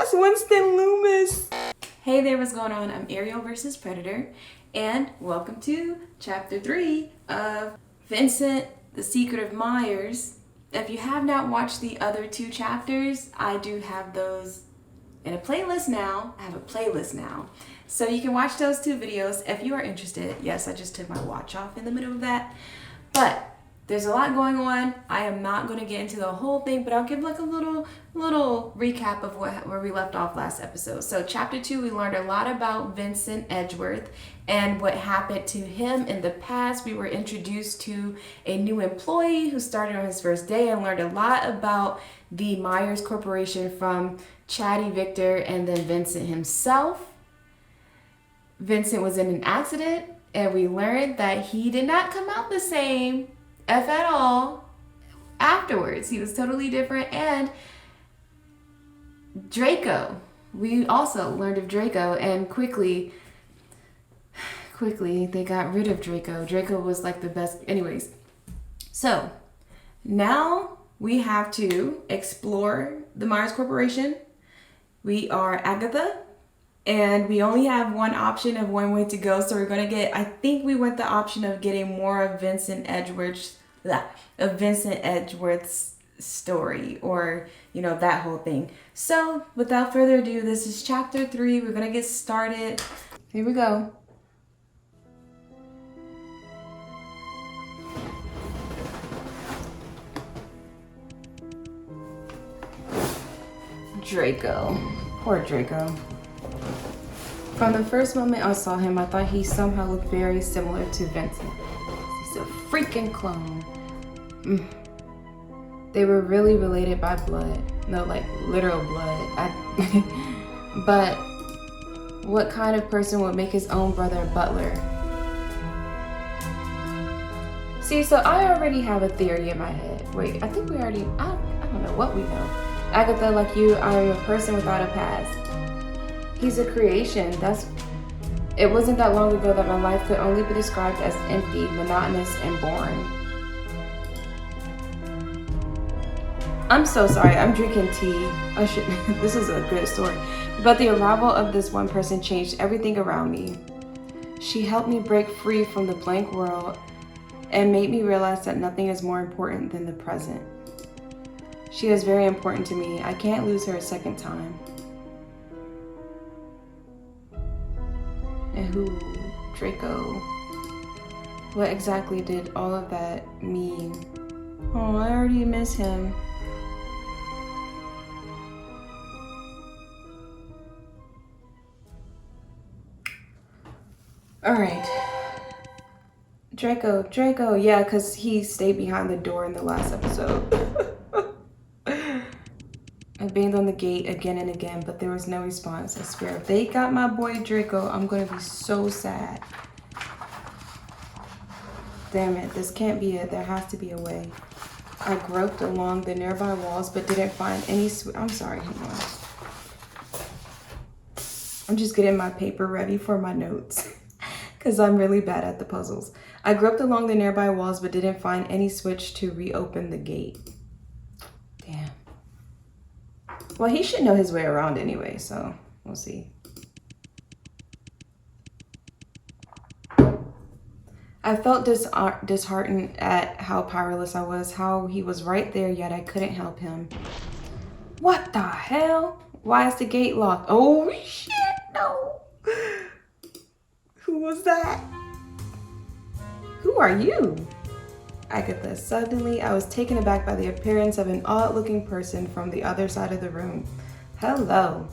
That's Winston Loomis. Hey there, what's going on? I'm Ariel versus Predator, and welcome to Chapter 3 of Vincent, The Secret of Myers. If you have not watched the other two chapters, I do have those in a playlist now. I have a playlist now. So you can watch those two videos if you are interested. Yes, I just took my watch off in the middle of that. But there's a lot going on. I am not going to get into the whole thing, but I'll give like a little recap of where we left off last episode. So chapter 2, we learned a lot about Vincent Edgeworth and what happened to him in the past. We were introduced to a new employee who started on his first day and learned a lot about the Myers Corporation from Chatty Victor and then Vincent himself. Vincent was in an accident and we learned that he did not come out the same if at all afterwards. He was totally different. And Draco, we also learned of Draco, and quickly they got rid of Draco. Draco was like the best. Anyways, so now we have to explore the Myers Corporation. We are Agatha, and we only have one option of one way to go. So we're going to get, I think we went the option of getting more of Vincent Edgeworth's story, or, you know, that whole thing. So without further ado, this is chapter 3. We're going to get started. Here we go. Draco. Poor Draco. From the first moment I saw him, I thought he somehow looked very similar to Vincent. He's a freaking clone. They were really related by blood. No, like literal blood. But what kind of person would make his own brother a butler? See, so I already have a theory in my head. Wait, I think we already, I don't know what we know. Agatha, like you, I am a person without a past. He's a creation. It wasn't that long ago that my life could only be described as empty, monotonous, and boring. I'm so sorry, I'm drinking tea. This is a good story. But the arrival of this one person changed everything around me. She helped me break free from the blank world and made me realize that nothing is more important than the present. She is very important to me. I can't lose her a second time. And who? Draco. What exactly did all of that mean? Oh, I already miss him. All right. Draco, yeah, because he stayed behind the door in the last episode. I banged on the gate again and again, but there was no response. I swear, if they got my boy Draco, I'm going to be so sad. Damn it, this can't be it. There has to be a way. I groped along the nearby walls, but didn't find any I'm sorry, hang on. I'm just getting my paper ready for my notes, because I'm really bad at the puzzles. I groped along the nearby walls, but didn't find any switch to reopen the gate. Damn. Well, he should know his way around anyway, so we'll see. I felt disheartened at how powerless I was, how he was right there, yet I couldn't help him. What the hell? Why is the gate locked? Oh, shit, no. Who was that? Who are you? Agatha. Suddenly, I was taken aback by the appearance of an odd-looking person from the other side of the room. Hello.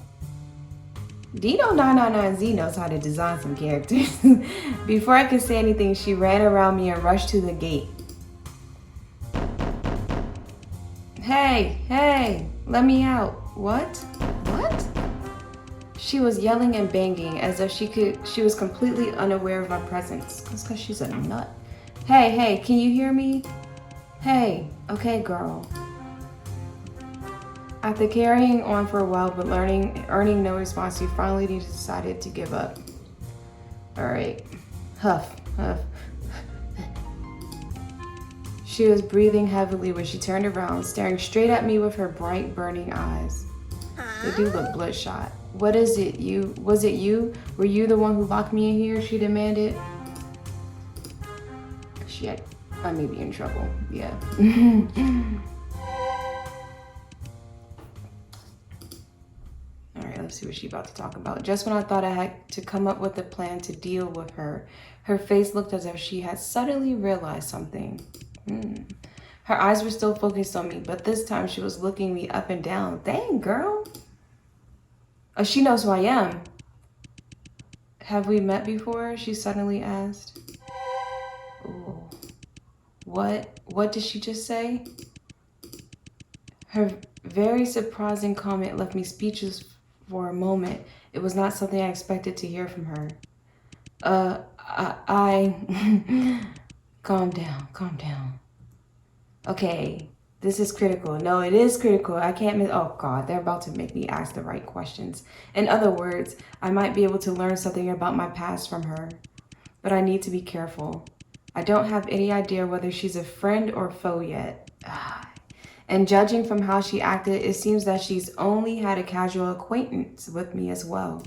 Dino999Z knows how to design some characters. Before I could say anything, she ran around me and rushed to the gate. Hey, let me out. What? She was yelling and banging as if she was completely unaware of my presence. That's because she's a nut. Hey, can you hear me? Hey, okay, girl. After carrying on for a while but earning no response, she finally decided to give up. All right, huff. She was breathing heavily when she turned around, staring straight at me with her bright, burning eyes. They do look bloodshot. What is it? Was it you? Were you the one who locked me in here? She demanded. Shit, I may be in trouble. Yeah. Alright, let's see what she's about to talk about. Just when I thought I had to come up with a plan to deal with her, her face looked as if she had suddenly realized something. Her eyes were still focused on me, but this time she was looking me up and down. Dang, girl. Oh, she knows who I am. Have we met before? She suddenly asked. Ooh. What did she just say? Her very surprising comment left me speechless for a moment. It was not something I expected to hear from her. Calm down. Okay, this is critical. No, it is critical. I can't miss. Oh God, they're about to make me ask the right questions. In other words, I might be able to learn something about my past from her, but I need to be careful. I don't have any idea whether she's a friend or foe yet. And judging from how she acted, it seems that she's only had a casual acquaintance with me as well.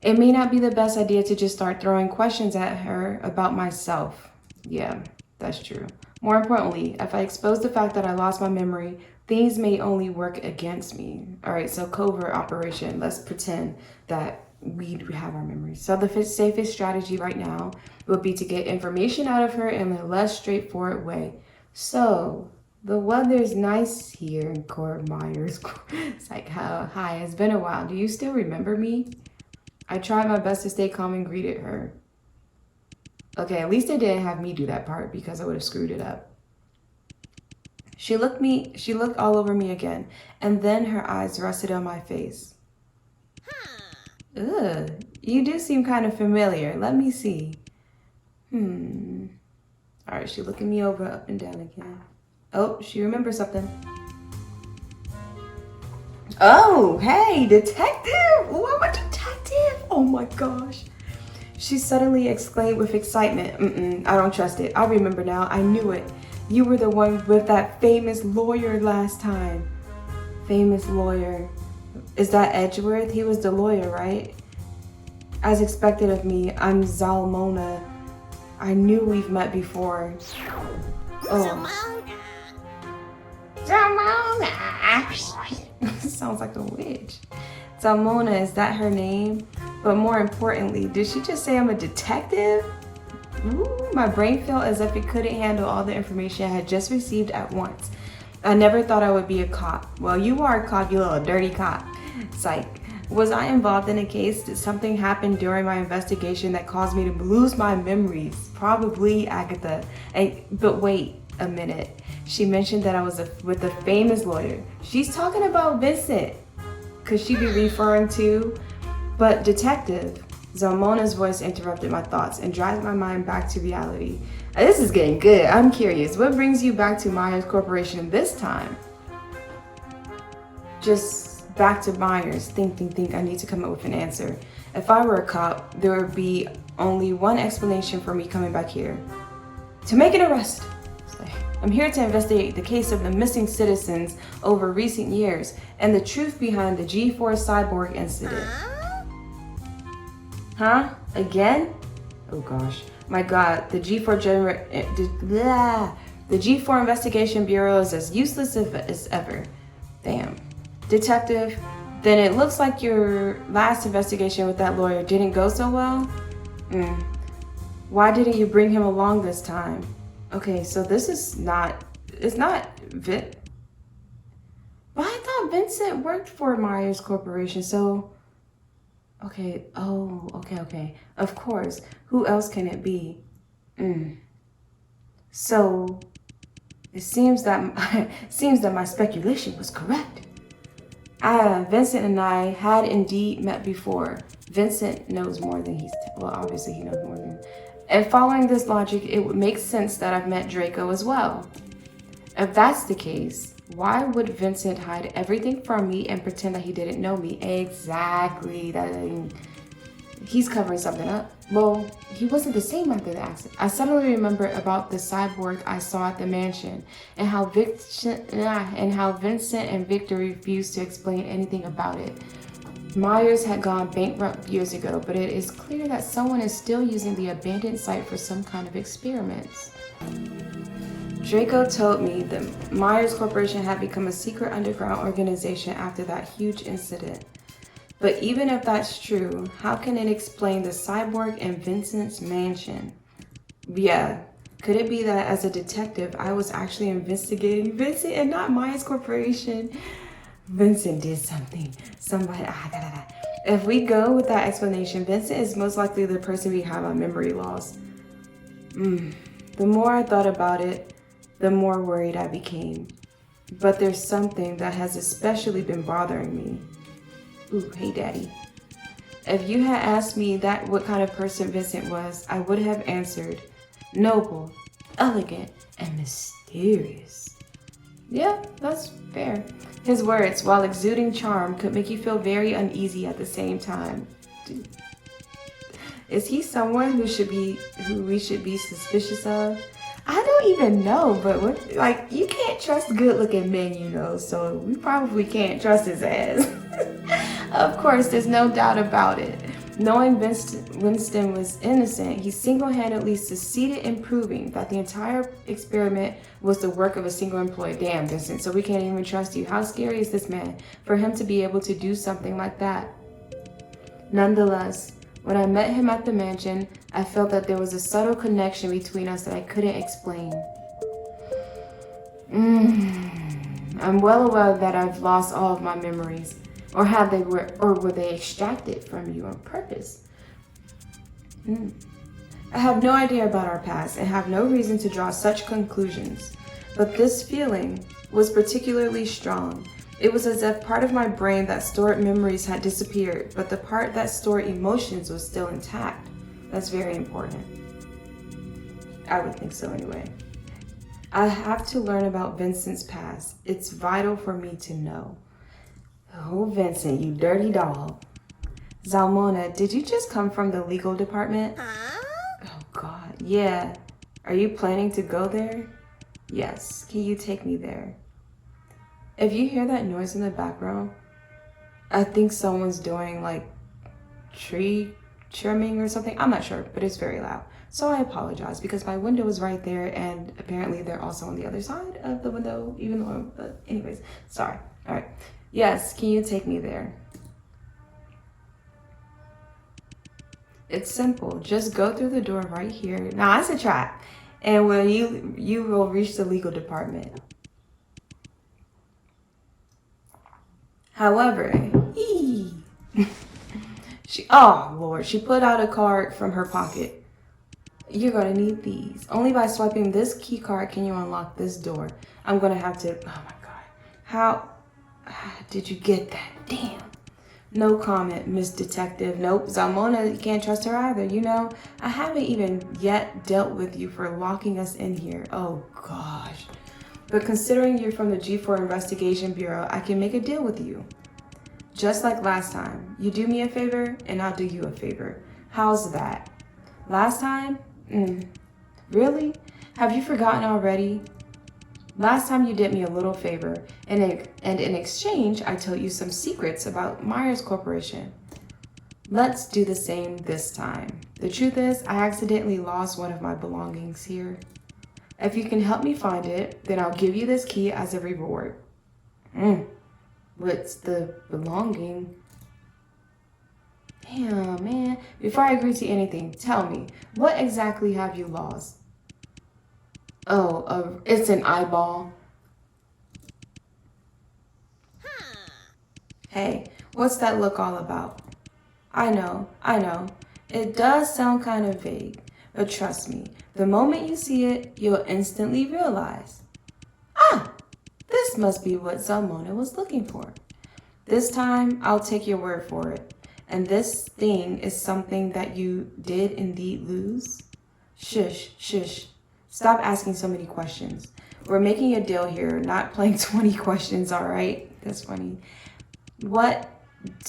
It may not be the best idea to just start throwing questions at her about myself. Yeah, that's true. More importantly, if I expose the fact that I lost my memory, things may only work against me. All right, so covert operation. Let's pretend that we have our memories. So the safest strategy right now would be to get information out of her in a less straightforward way. So the weather's nice here in Fort Myers. It's like, hi, it's been a while. Do you still remember me? I tried my best to stay calm and greeted her. Okay, at least they didn't have me do that part because I would have screwed it up. She looked all over me again, and then her eyes rested on my face. Ugh, you do seem kind of familiar. Let me see. All right, she's looking me over up and down again. Oh, she remembers something. Oh, hey, detective! Ooh, I'm a detective! Oh my gosh. She suddenly exclaimed with excitement. I don't trust it. I remember now. I knew it. You were the one with that famous lawyer last time. Famous lawyer. Is that Edgeworth? He was the lawyer, right? As expected of me, I'm Zalmona. I knew we've met before. Oh. Zalmona! Sounds like a witch. Zalmona, is that her name? But more importantly, did she just say I'm a detective? Ooh, my brain felt as if it couldn't handle all the information I had just received at once. I never thought I would be a cop. Well, you are a cop, you little dirty cop. Psych. Was I involved in a case? Did something happen during my investigation that caused me to lose my memories? Probably, Agatha. But wait a minute. She mentioned that I was with a famous lawyer. She's talking about Vincent. Could she be referring to? But detective, Zalmona's voice interrupted my thoughts and dragged my mind back to reality. This is getting good. I'm curious. What brings you back to Myers Corporation this time? Just back to Myers. Think. I need to come up with an answer. If I were a cop, there would be only one explanation for me coming back here. To make an arrest. I'm here to investigate the case of the missing citizens over recent years and the truth behind the G4 cyborg incident. Huh? Again? Oh gosh. My God, the G4 Investigation Bureau is as useless as ever. Damn. Detective, then it looks like your last investigation with that lawyer didn't go so well? Why didn't you bring him along this time? Okay, so this is not, it's not But I thought Vincent worked for Myers Corporation, so, okay, okay. Of course, who else can it be? So, it seems that my speculation was correct. Vincent and I had indeed met before. Vincent knows more than obviously he knows more than. And following this logic, it would make sense that I've met Draco as well. If that's the case, why would Vincent hide everything from me and pretend that he didn't know me? Exactly. He's covering something up. Well, he wasn't the same after the accident. I suddenly remembered about the cyborg I saw at the mansion and how Vincent and Victor refused to explain anything about it. Myers had gone bankrupt years ago, but it is clear that someone is still using the abandoned site for some kind of experiments. Draco told me that Myers Corporation had become a secret underground organization after that huge incident. But even if that's true, how can it explain the cyborg in Vincent's mansion? Yeah, could it be that as a detective, I was actually investigating Vincent and not Myers Corporation? Vincent did something. If we go with that explanation, Vincent is most likely the person behind my memory loss. The more I thought about it, the more worried I became. But there's something that has especially been bothering me. Ooh, hey daddy. If you had asked me what kind of person Vincent was, I would have answered, noble, elegant, and mysterious. Yeah, that's fair. His words, while exuding charm, could make you feel very uneasy at the same time. Dude. Is he someone who we should be suspicious of? I don't even know, but you can't trust good-looking men, you know, so we probably can't trust his ass. Of course, there's no doubt about it. Knowing Winston was innocent, he single-handedly succeeded in proving that the entire experiment was the work of a single employee. Damn, Vincent, so we can't even trust you. How scary is this man for him to be able to do something like that? Nonetheless, when I met him at the mansion, I felt that there was a subtle connection between us that I couldn't explain. I'm well aware that I've lost all of my memories. Or were they extracted from you on purpose? I have no idea about our past and have no reason to draw such conclusions. But this feeling was particularly strong. It was as if part of my brain that stored memories had disappeared, but the part that stored emotions was still intact. That's very important. I would think so anyway. I have to learn about Vincent's past. It's vital for me to know. Oh, Vincent, you dirty dog. Zalmona, did you just come from the legal department? Huh? Oh, God. Yeah. Are you planning to go there? Yes. Can you take me there? If you hear that noise in the background, I think someone's doing tree trimming or something. I'm not sure, but it's very loud. So I apologize because my window is right there and apparently they're also on the other side of the window, even though, anyways, sorry. All right. Yes, can you take me there? It's simple. Just go through the door right here. Now, that's a trap. And you will reach the legal department. However, oh Lord, she put out a card from her pocket. You're gonna need these. Only by swiping this key card can you unlock this door. I'm gonna have to, oh my God. How did you get that? Damn. No comment, Miss Detective. Nope, Zalmona, you can't trust her either. You know, I haven't even yet dealt with you for locking us in here. Oh gosh. But considering you're from the G4 Investigation Bureau, I can make a deal with you. Just like last time. You do me a favor, and I'll do you a favor. How's that? Last time? Really? Have you forgotten already? Last time you did me a little favor, and in exchange, I told you some secrets about Myers Corporation. Let's do the same this time. The truth is, I accidentally lost one of my belongings here. If you can help me find it, then I'll give you this key as a reward. What's the belonging? Damn, man. Before I agree to anything, tell me, what exactly have you lost? Oh, it's an eyeball. Hey, what's that look all about? I know. It does sound kind of vague, but trust me, the moment you see it, you'll instantly realize. This must be what Zalmona was looking for. This time, I'll take your word for it. And this thing is something that you did indeed lose? Shush. Stop asking so many questions. We're making a deal here, not playing 20 questions, all right? That's funny. What,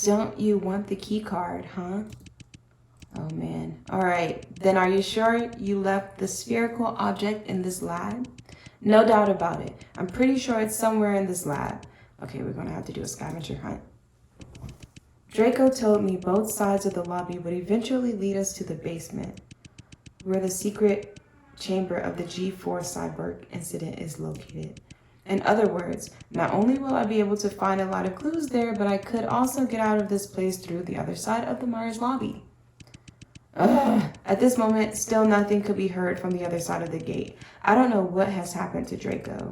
don't you want the key card, huh? Oh man. All right, then are you sure you left the spherical object in this lab? No doubt about it. I'm pretty sure it's somewhere in this lab. Okay, we're gonna have to do a scavenger hunt. Draco told me both sides of the lobby would eventually lead us to the basement, where the secret chamber of the G4 cyborg incident is located. In other words, not only will I be able to find a lot of clues there, but I could also get out of this place through the other side of the Myers lobby. At this moment, still nothing could be heard from the other side of the gate. I don't know what has happened to Draco.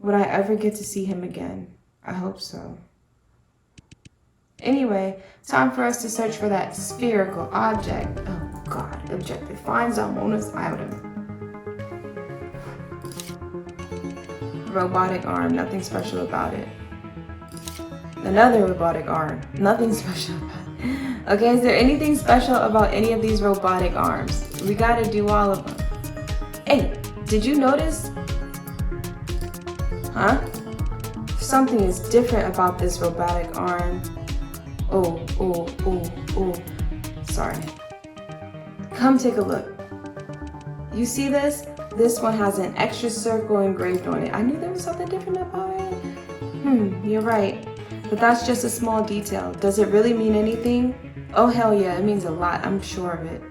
Would I ever get to see him again? I hope so. Anyway, time for us to search for that spherical object. Oh God, objective. Find Zalmona's item. Robotic arm, nothing special about it. Another robotic arm, nothing special about it. Okay, is there anything special about any of these robotic arms? We gotta do all of them. Hey, did you notice? Huh? Something is different about this robotic arm. Oh. Sorry. Come take a look. You see this? This one has an extra circle engraved on it. I knew there was something different about it. You're right. But that's just a small detail. Does it really mean anything? Oh hell yeah, it means a lot. I'm sure of it.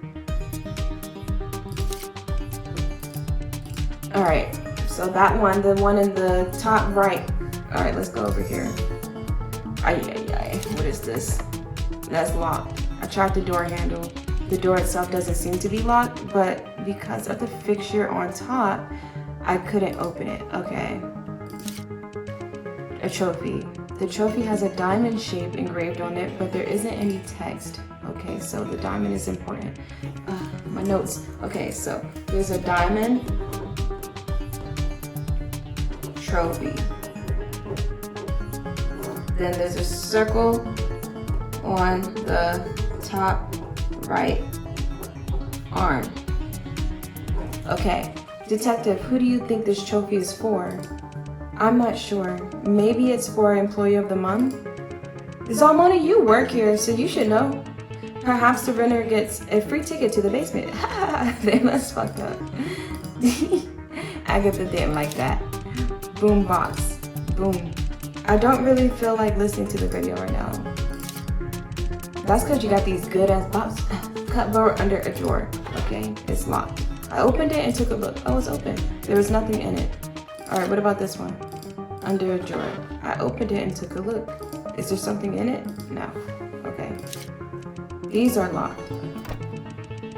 Alright, so that one, the one in the top right. Alright, let's go over here. What is this? That's locked. I tried the door handle. The door itself doesn't seem to be locked, but because of the fixture on top, I couldn't open it. Okay. A trophy. The trophy has a diamond shape engraved on it, but there isn't any text. Okay, so the diamond is important. My notes. Okay, so there's a diamond trophy. Then there's a circle on the top right arm. Okay, detective, who do you think this trophy is for? I'm not sure. Maybe it's for employee of the month? Zalmona, you work here, so you should know. Perhaps the winner gets a free ticket to the basement. They must fucked up. Agatha didn't like that. Boom box. Boom. I don't really feel like listening to the video right now. That's because you got these good ass box. Cupboard under a drawer. Okay, it's locked. I opened it and took a look. Oh, it's open. There was nothing in it. Alright, what about this one? Under a drawer. I opened it and took a look. Is there something in it? No. Okay. These are locked.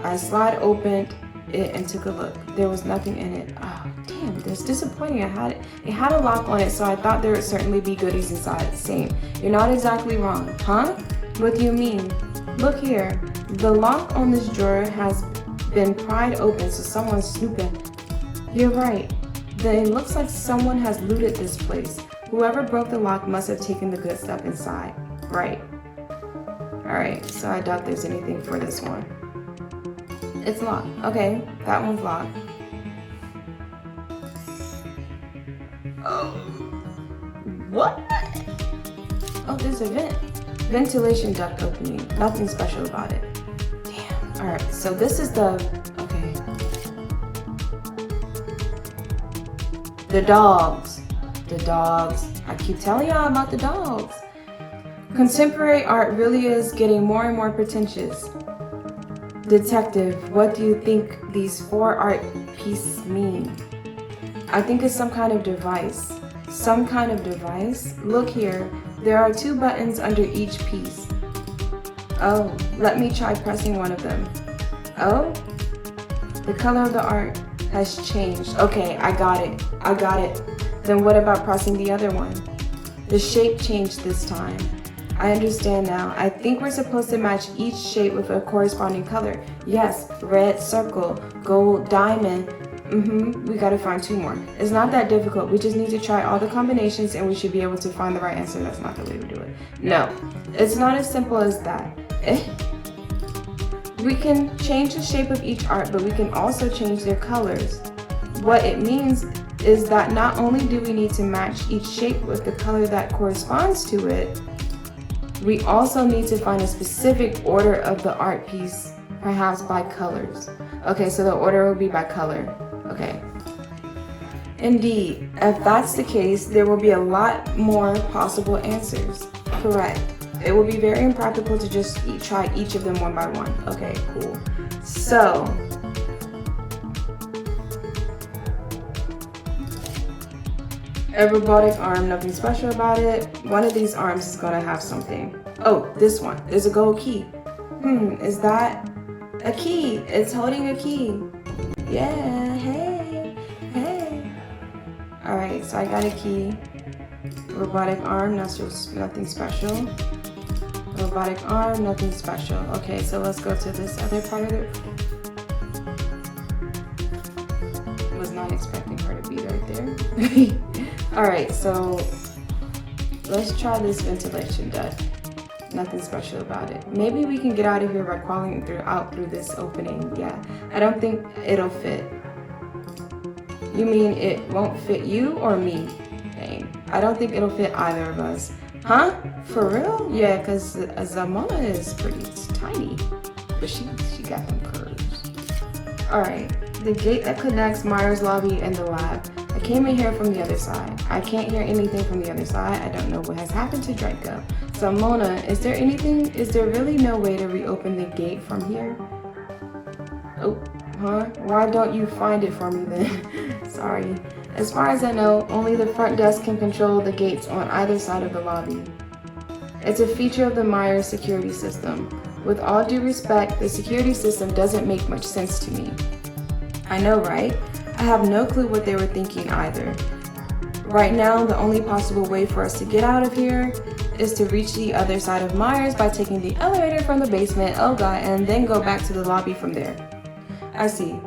I slide opened it and took a look. There was nothing in it. Oh, damn, that's disappointing. It had a lock on it, so I thought there would certainly be goodies inside. Same. You're not exactly wrong. Huh? What do you mean? Look here. The lock on this drawer has been pried open, so someone's snooping. You're right. Then it looks like someone has looted this place. Whoever broke the lock must have taken the good stuff inside. Right. Alright, so I doubt there's anything for this one. It's locked. Okay, that one's locked. Oh. What? Oh, there's a vent. Ventilation duct opening. Nothing special about it. Damn. Alright, so this is the... Okay. The dogs. The dogs. I keep telling y'all about the dogs. Contemporary art really is getting more and more pretentious. Detective, what do you think these 4 art pieces mean? I think it's some kind of device. Some kind of device? Look here. There are 2 buttons under each piece. Oh, let me try pressing one of them. Oh? The color of the art has changed. Okay, I got it. I got it. Then what about pressing the other one? The shape changed this time. I understand now. I think we're supposed to match each shape with a corresponding color. Yes, red circle, gold diamond. We gotta find 2 more. It's not that difficult. We just need to try all the combinations and we should be able to find the right answer. That's not the way we do it. No, it's not as simple as that. We can change the shape of each art, but we can also change their colors. What it means is that not only do we need to match each shape with the color that corresponds to it, We also need to find a specific order of the art piece, perhaps by colors. Okay, so the order will be by color. Okay. Indeed, if that's the case, there will be a lot more possible answers. Correct. It will be very impractical to just try each of them one by one. Okay, cool. So, a robotic arm, nothing special about it. One of these arms is gonna have something. Oh, this one is a gold key. Is that a key? It's holding a key. Yeah, hey. All right, so I got a key. Robotic arm, nothing special. Robotic arm, nothing special. Okay, so let's go to this other part of it. Was not expecting her to be right there. All right, so let's try this ventilation duct. Nothing special about it. Maybe we can get out of here by crawling out through this opening. Yeah, I don't think it'll fit. You mean it won't fit you or me? Dang, I don't think it'll fit either of us. Huh? For real? Yeah, because Zalmona is pretty tiny, but she got them curves. All right, the gate that connects Myers' lobby and the lab. I came in here from the other side. I can't hear anything from the other side. I don't know what has happened to Draco. Zalmona, is there really no way to reopen the gate from here? Oh, huh? Why don't you find it for me then? Sorry. As far as I know, only the front desk can control the gates on either side of the lobby. It's a feature of the Myers security system. With all due respect, the security system doesn't make much sense to me. I know, right? I have no clue what they were thinking either. Right now, the only possible way for us to get out of here is to reach the other side of Myers by taking the elevator from the basement, oh god, and then go back to the lobby from there. I see.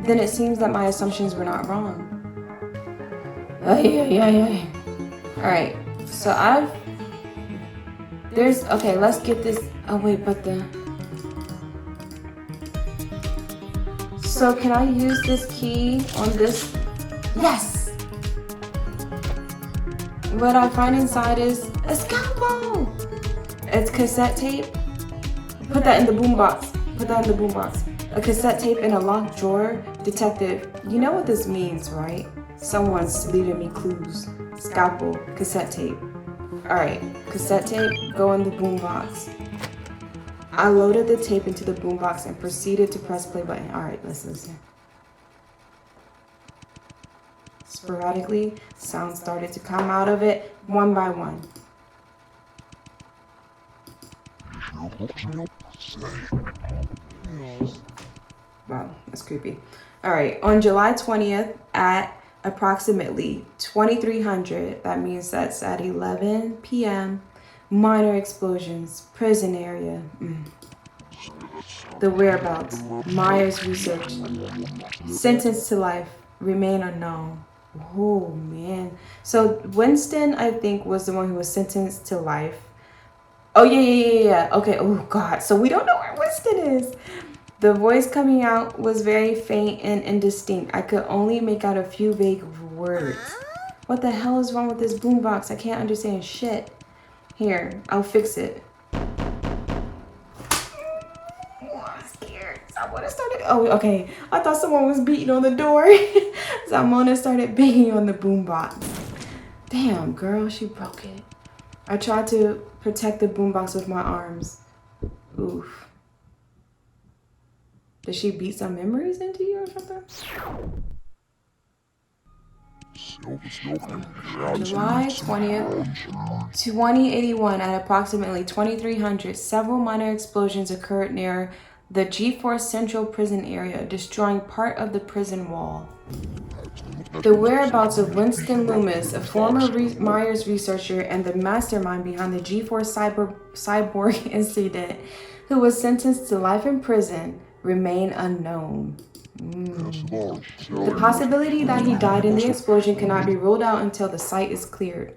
Then it seems that my assumptions were not wrong. Alright, so okay, let's get this, oh wait, but so can I use this key on this? Yes! What I find inside is a scalpel! It's cassette tape. Put that in the boombox. A cassette tape in a locked drawer. Detective, you know what this means, right? Someone's leaving me clues. Scalpel, cassette tape. Alright, cassette tape, go in the boombox. I loaded the tape into the boombox and proceeded to press play button. Alright, let's listen. Sporadically, sounds started to come out of it, one by one. Wow, that's creepy. Alright, on July 20th at approximately 2300, that means that's at 11 p.m., minor explosions, prison area. The whereabouts, Myers research, sentenced to life, remain unknown. Oh man. So Winston, I think, was the one who was sentenced to life. Oh yeah. Okay, oh god. So we don't know where Winston is. The voice coming out was very faint and indistinct. I could only make out a few vague words. What the hell is wrong with this boombox? I can't understand shit. Here, I'll fix it. I'm scared. Zalmona started. Oh, okay. I thought someone was beating on the door. Zalmona started banging on the boombox. Damn, girl, she broke it. I tried to protect the boombox with my arms. Oof. Did she beat some memories into you or something? July 20th, 2081 at approximately 2300, several minor explosions occurred near the G4 Central Prison area, destroying part of the prison wall. The whereabouts of Winston Loomis, a former Myers researcher and the mastermind behind the G4 cyborg incident, who was sentenced to life in prison, remain unknown. The possibility that he died in the explosion cannot be ruled out until the site is cleared.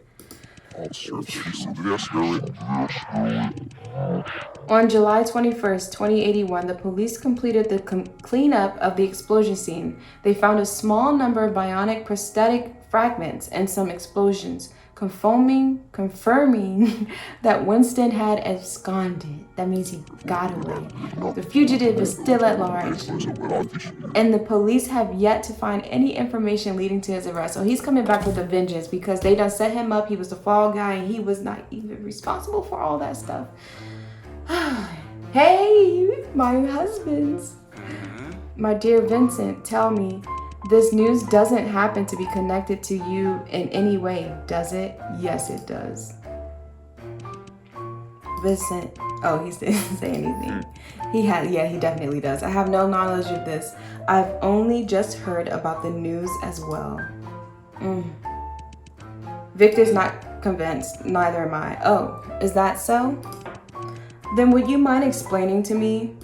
On July 21st, 2081, the police completed the cleanup of the explosion scene. They found a small number of bionic prosthetic fragments and some explosions, confirming that Winston had absconded. That means he got away. The fugitive is still at large, and the police have yet to find any information leading to his arrest. So he's coming back with a vengeance because they done set him up. He was the fall guy, and he was not even responsible for all that stuff. Hey, my husbands. My dear Vincent, tell me, this news doesn't happen to be connected to you in any way, does it? Yes, it does. Vincent, oh, he didn't say anything. He definitely does. I have no knowledge of this. I've only just heard about the news as well. Victor's not convinced, neither am I. Oh, is that so? Then would you mind explaining to me?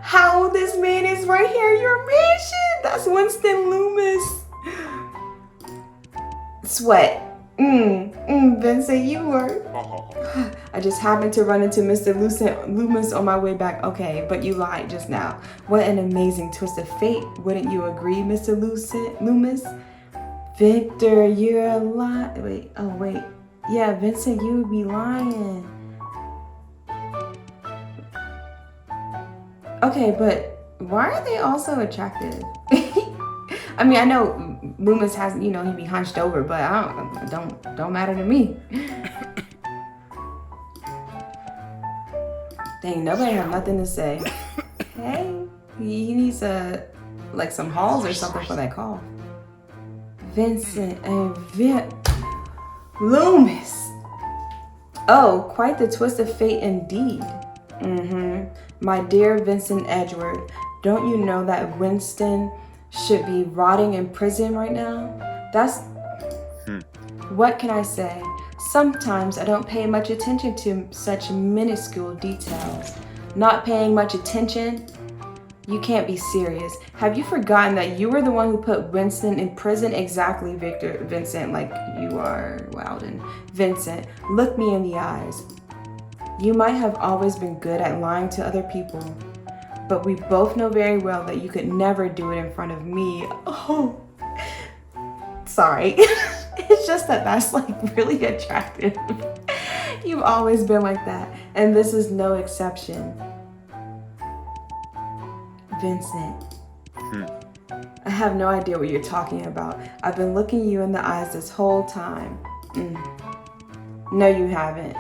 How this man is right here in your mansion. That's Winston Loomis. Sweat. Vincent, you were. I just happened to run into Mr. Loomis on my way back. Okay, but you lied just now. What an amazing twist of fate. Wouldn't you agree, Mr. Loomis? Victor, you're a lie. Wait. Yeah, Vincent, you would be lying. Okay, but why are they all so attractive? I mean, I know Loomis has, he'd be hunched over, but don't matter to me. Dang, nobody have nothing to say. Hey, he needs some halls or something for that call. Vincent and Loomis. Oh, quite the twist of fate indeed. My dear Vincent Edward, don't you know that Winston should be rotting in prison right now? What can I say? Sometimes I don't pay much attention to such minuscule details. Not paying much attention? You can't be serious. Have you forgotten that you were the one who put Winston in prison? Exactly, Vincent, like you are Wilden. Vincent, look me in the eyes. You might have always been good at lying to other people, but we both know very well that you could never do it in front of me. Oh, sorry. It's just that's really attractive. You've always been like that, and this is no exception. Vincent, I have no idea what you're talking about. I've been looking you in the eyes this whole time. No, you haven't.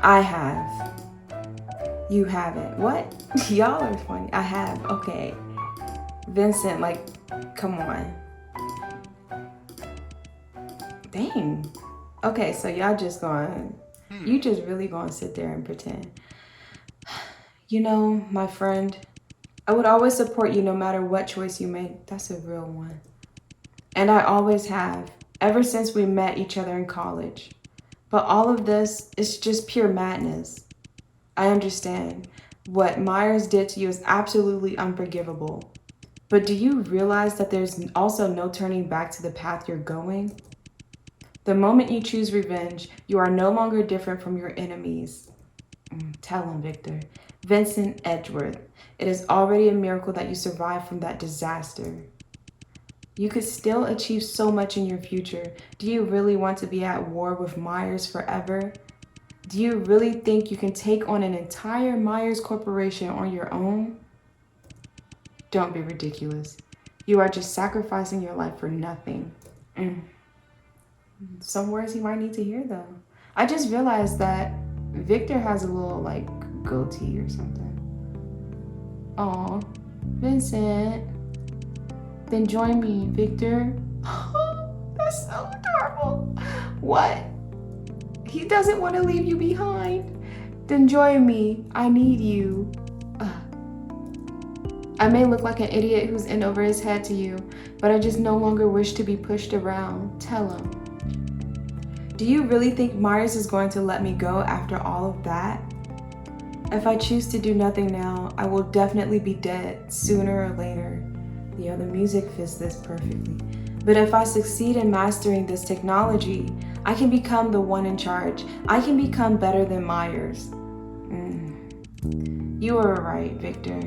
I have. You haven't. What? Y'all are funny. I have. Okay. Vincent, come on. Dang. Okay, so y'all just you just really gonna sit there and pretend. My friend, I would always support you no matter what choice you make. That's a real one. And I always have, ever since we met each other in college. But all of this is just pure madness. I understand. What Myers did to you is absolutely unforgivable. But do you realize that there's also no turning back to the path you're going? The moment you choose revenge, you are no longer different from your enemies. Tell him, Victor. Vincent Edgeworth, it is already a miracle that you survived from that disaster. You could still achieve so much in your future. Do you really want to be at war with Myers forever? Do you really think you can take on an entire Myers Corporation on your own? Don't be ridiculous. You are just sacrificing your life for nothing. Some words he might need to hear, though. I just realized that Victor has a little, goatee or something. Aw, Vincent. Then join me, Victor. That's so adorable. What? He doesn't want to leave you behind. Then join me. I need you. I may look like an idiot who's in over his head to you, but I just no longer wish to be pushed around. Tell him. Do you really think Myers is going to let me go after all of that? If I choose to do nothing now, I will definitely be dead sooner or later. The music fits this perfectly. But if I succeed in mastering this technology, I can become the one in charge. I can become better than Myers. You are right, Victor.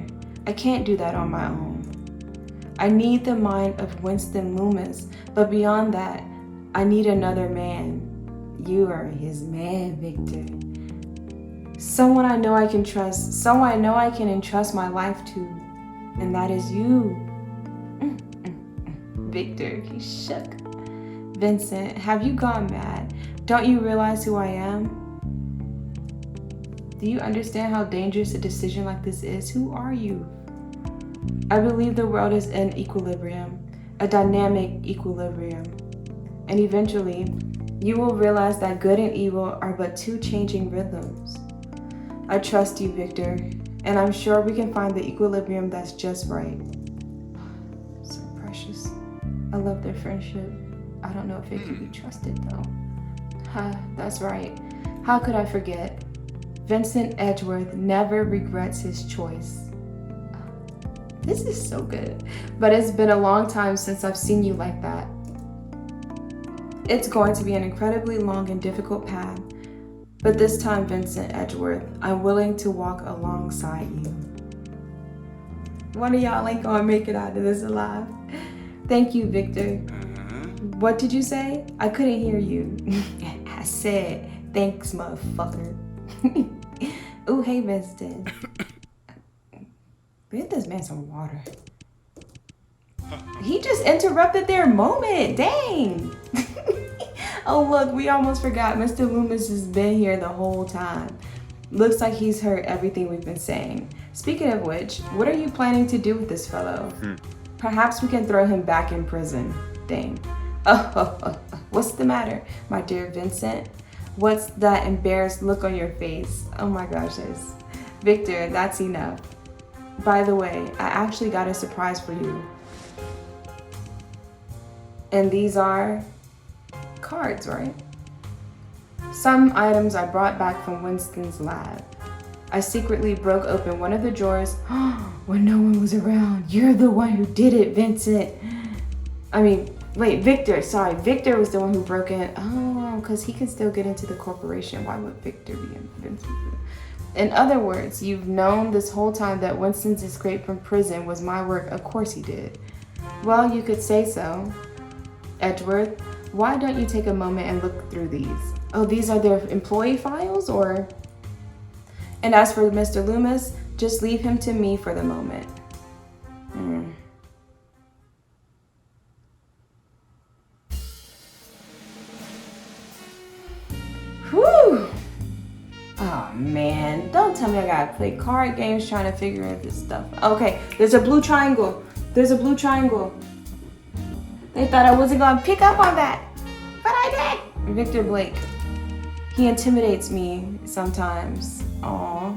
I can't do that on my own. I need the mind of Winston Loomis, but beyond that, I need another man. You are his man, Victor. Someone I know I can trust, someone I know I can entrust my life to, and that is you. Victor, he shook. Vincent, have you gone mad? Don't you realize who I am? Do you understand how dangerous a decision like this is? Who are you? I believe the world is in equilibrium, a dynamic equilibrium. And eventually, you will realize that good and evil are but two changing rhythms. I trust you, Victor, and I'm sure we can find the equilibrium that's just right. So precious. I love their friendship. I don't know if it can be trusted, though. That's right. How could I forget? Vincent Edgeworth never regrets his choice. This is so good, but it's been a long time since I've seen you like that. It's going to be an incredibly long and difficult path, but this time, Vincent Edgeworth, I'm willing to walk alongside you. One of y'all ain't gonna make it out of this alive. Thank you, Victor. What did you say? I couldn't hear you. I said, thanks, motherfucker. Ooh, hey, Vincent. Get this man some water. He just interrupted their moment. Dang. Oh, look, we almost forgot. Mr. Loomis has been here the whole time. Looks like he's heard everything we've been saying. Speaking of which, what are you planning to do with this fellow? Perhaps we can throw him back in prison. Dang. What's the matter, my dear Vincent? What's that embarrassed look on your face? Oh my gosh, Victor, that's enough. By the way, I actually got a surprise for you. And these are cards, right? Some items I brought back from Winston's lab. I secretly broke open one of the drawers when no one was around. You're the one who did it, Vincent. Wait, Victor, sorry. Victor was the one who broke in. Oh, because he can still get into the corporation. Why would Victor be in Vincent? In other words, you've known this whole time that Winston's escape from prison was my work. Of course he did. Well, you could say so. Edgeworth, why don't you take a moment and look through these? Oh, these are their employee files, or? And as for Mr. Loomis, just leave him to me for the moment. Whew! Oh man, don't tell me I gotta play card games trying to figure out this stuff. Okay, there's a blue triangle. There's a blue triangle. They thought I wasn't gonna pick up on that, but I did. Victor Blake. He intimidates me sometimes. Aww.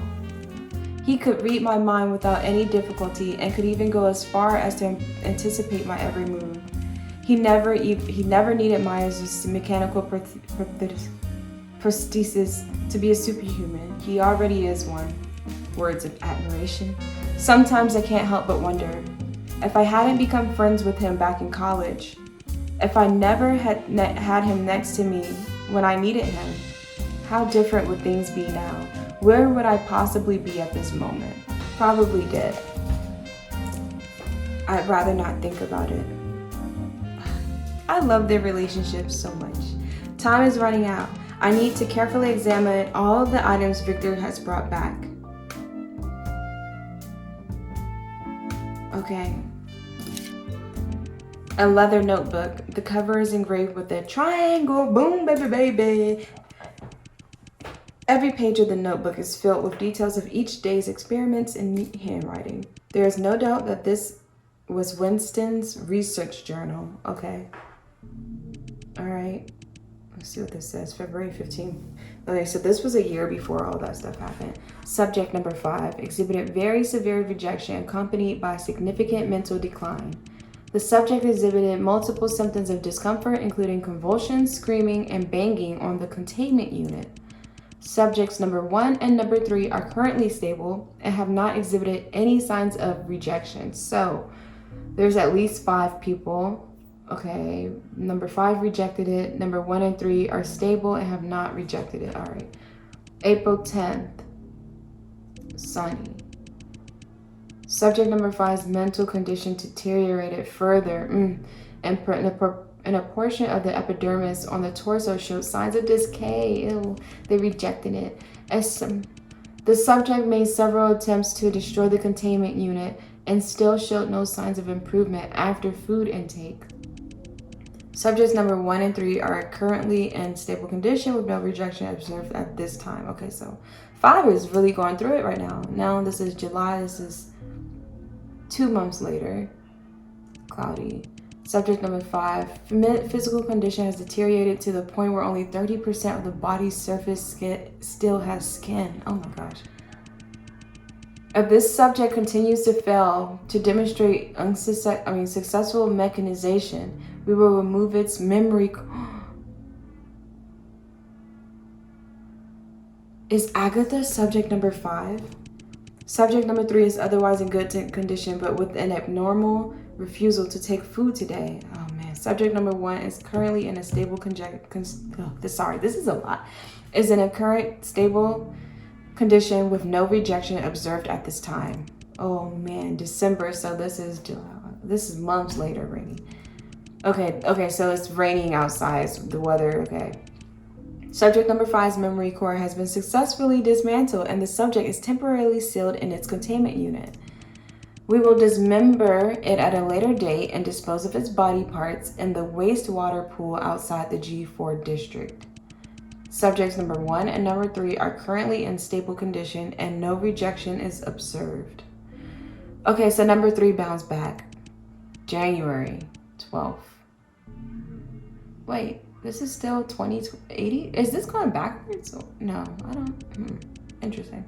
He could read my mind without any difficulty and could even go as far as to anticipate my every move. He never needed Myers' mechanical prosthesis to be a superhuman. He already is one. Words of admiration. Sometimes I can't help but wonder, if I hadn't become friends with him back in college, if I never had him next to me when I needed him, how different would things be now? Where would I possibly be at this moment? Probably dead. I'd rather not think about it. I love their relationship so much. Time is running out. I need to carefully examine all of the items Victor has brought back. Okay. A leather notebook. The cover is engraved with a triangle. Boom, baby, baby. Every page of the notebook is filled with details of each day's experiments in neat handwriting. There is no doubt that this was Winston's research journal. Okay. All right. Let's see what this says. February 15th. Okay, so this was a year before all that stuff happened. Subject number 5. Exhibited very severe rejection accompanied by significant mental decline. The subject exhibited multiple symptoms of discomfort, including convulsions, screaming, and banging on the containment unit. Subjects number 1 and number 3 are currently stable and have not exhibited any signs of rejection. So there's at least 5 people. Okay, number 5 rejected it. Number 1 and 3 are stable and have not rejected it. All right. April 10th, sunny. Subject number 5's mental condition deteriorated further, and a portion of the epidermis on the torso showed signs of decay. Ew, they rejected it. The subject made several attempts to destroy the containment unit and still showed no signs of improvement after food intake. Subjects number 1 and 3 are currently in stable condition with no rejection observed at this time. Okay, so 5 is really going through it right now. Now this is July, this is 2 months later. Cloudy. Subject number 5, physical condition has deteriorated to the point where only 30% of the body's surface still has skin. Oh my gosh. If this subject continues to fail to demonstrate successful mechanization, we will remove its memory. Is Agatha subject number 5? Subject number 3 is otherwise in good condition, but with an abnormal refusal to take food today. Oh man. Subject number 1 is currently in a stable this is a lot. Is in a current stable condition with no rejection observed at this time. Oh man, December, so this is July. This is months later, raining. Okay, so it's raining outside, the weather, okay. Subject number 5's memory core has been successfully dismantled and the subject is temporarily sealed in its containment unit. We will dismember it at a later date and dispose of its body parts in the wastewater pool outside the G4 district. Subjects number 1 and number 3 are currently in stable condition and no rejection is observed. Okay, so number 3 bounced back. January 12th. Wait, this is still 2080? Is this going backwards? No, I don't. Interesting.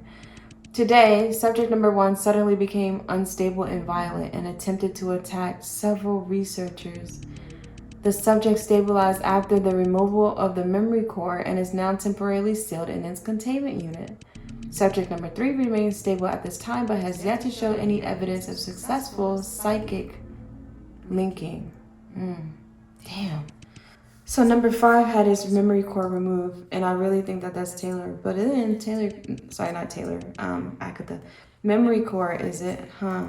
Today, subject number 1 suddenly became unstable and violent and attempted to attack several researchers. The subject stabilized after the removal of the memory core and is now temporarily sealed in its containment unit. Subject number 3 remains stable at this time but has yet to show any evidence of successful psychic linking. Damn. So number 5 had his memory core removed, and I really think that that's Taylor. But it isn't Taylor. Sorry, not Taylor. Agatha. Memory core, is it? Huh.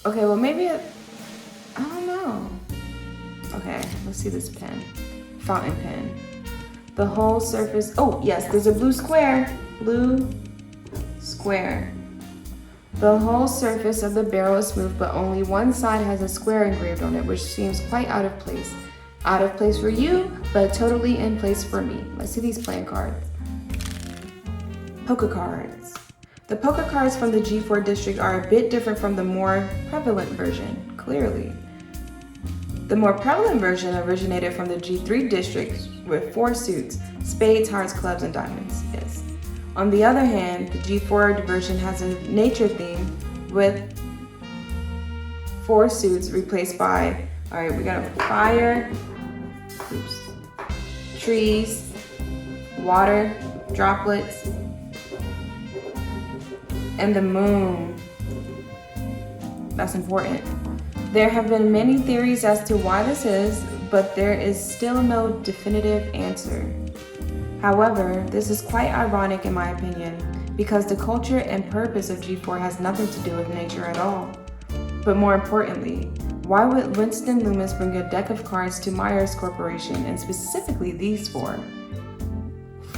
Okay, well maybe I don't know. Okay, let's see this pen. Fountain pen. The whole surface. Oh yes, there's a blue square. Blue square. The whole surface of the barrel is smooth, but only one side has a square engraved on it, which seems quite out of place. Out of place for you, but totally in place for me. Let's see these playing cards. Poker cards. The poker cards from the G4 district are a bit different from the more prevalent version, clearly. The more prevalent version originated from the G3 district with 4 suits: spades, hearts, clubs, and diamonds. Yes. On the other hand, the G4 version has a nature theme with 4 suits replaced by, alright, we got a fire, trees, water, droplets, and the moon. That's important. There have been many theories as to why this is, but there is still no definitive answer. However, this is quite ironic in my opinion, because the culture and purpose of G4 has nothing to do with nature at all. But more importantly, why would Winston Loomis bring a deck of cards to Myers Corporation, and specifically these 4?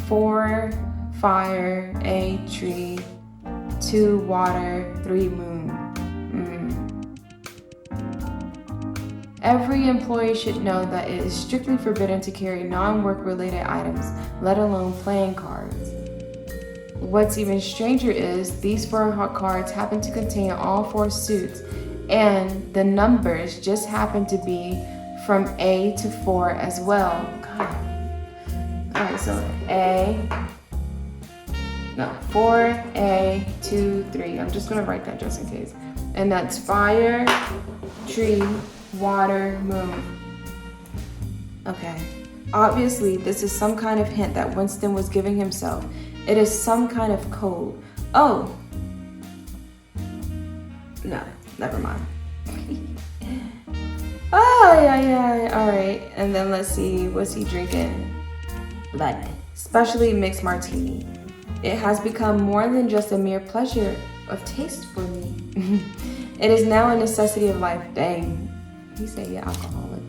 4 fire, a tree, 2 water, 3 moon. Every employee should know that it is strictly forbidden to carry non-work related items, let alone playing cards. What's even stranger is these 4 cards happen to contain all 4 suits, and the numbers just happen to be from A to 4 as well. God. Alright, so 4A, 2, 3. I'm just gonna write that just in case. And that's fire, tree, water, moon. Okay. Obviously, this is some kind of hint that Winston was giving himself. It is some kind of code. Oh. No, never mind. Oh, yeah. All right. And then let's see, what's he drinking? Like, specially mixed martini. It has become more than just a mere pleasure of taste for me. It is now a necessity of life. Dang, he said he alcoholic.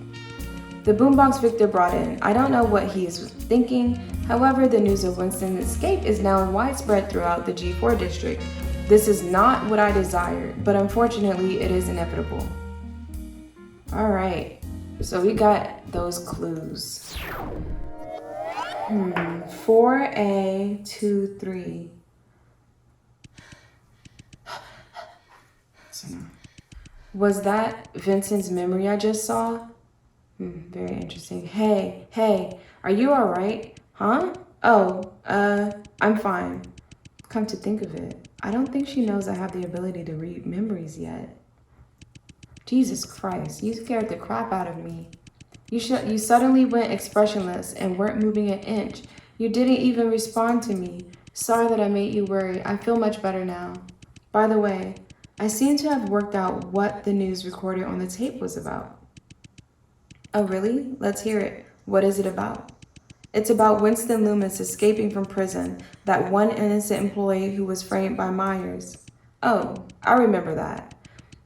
The boombox Victor brought in. I don't know what he is thinking. However, the news of Winston's escape is now widespread throughout the G4 district. This is not what I desired, but unfortunately, it is inevitable. All right, so we got those clues. 4A, 2, 3. Was that Vincent's memory I just saw? Very interesting. Hey, are you all right? Huh? Oh, I'm fine. Come to think of it, I don't think she knows I have the ability to read memories yet. Jesus Christ, you scared the crap out of me. You suddenly went expressionless and weren't moving an inch. You didn't even respond to me. Sorry that I made you worry. I feel much better now. By the way, I seem to have worked out what the news recorded on the tape was about. Oh, really? Let's hear it. What is it about? It's about Winston Loomis escaping from prison, that one innocent employee who was framed by Myers. Oh, I remember that.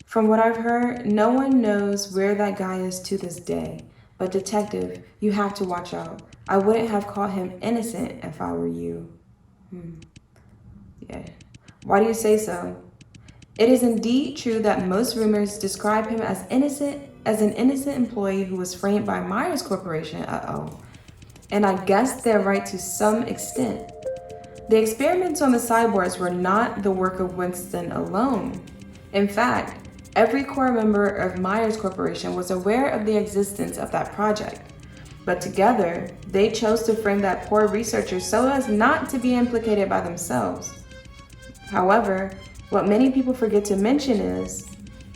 From what I've heard, no one knows where that guy is to this day. But detective, you have to watch out. I wouldn't have called him innocent if I were you. Yeah. Why do you say so? It is indeed true that most rumors describe him as an innocent employee who was framed by Myers Corporation. And I guess they're right to some extent. The experiments on the cyborgs were not the work of Winston alone. In fact, every core member of Myers Corporation was aware of the existence of that project. But together, they chose to frame that poor researcher so as not to be implicated by themselves. However, what many people forget to mention is,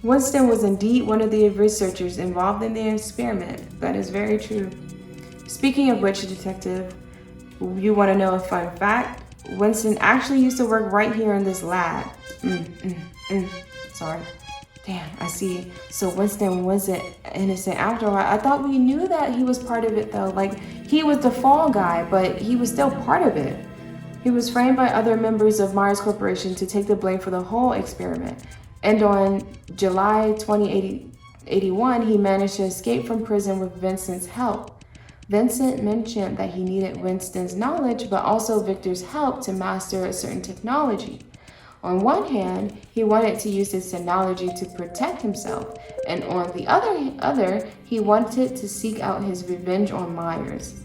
Winston was indeed one of the researchers involved in the experiment. That is very true. Speaking of which, detective, you want to know a fun fact? Winston actually used to work right here in this lab. Sorry. Damn, I see. So Winston wasn't innocent after all. I thought we knew that he was part of it though. Like, he was the fall guy, but he was still part of it. He was framed by other members of Myers Corporation to take the blame for the whole experiment. And on July 2081, he managed to escape from prison with Vincent's help. Vincent mentioned that he needed Winston's knowledge, but also Victor's help to master a certain technology. On one hand, he wanted to use this technology to protect himself, and on the other, he wanted to seek out his revenge on Myers.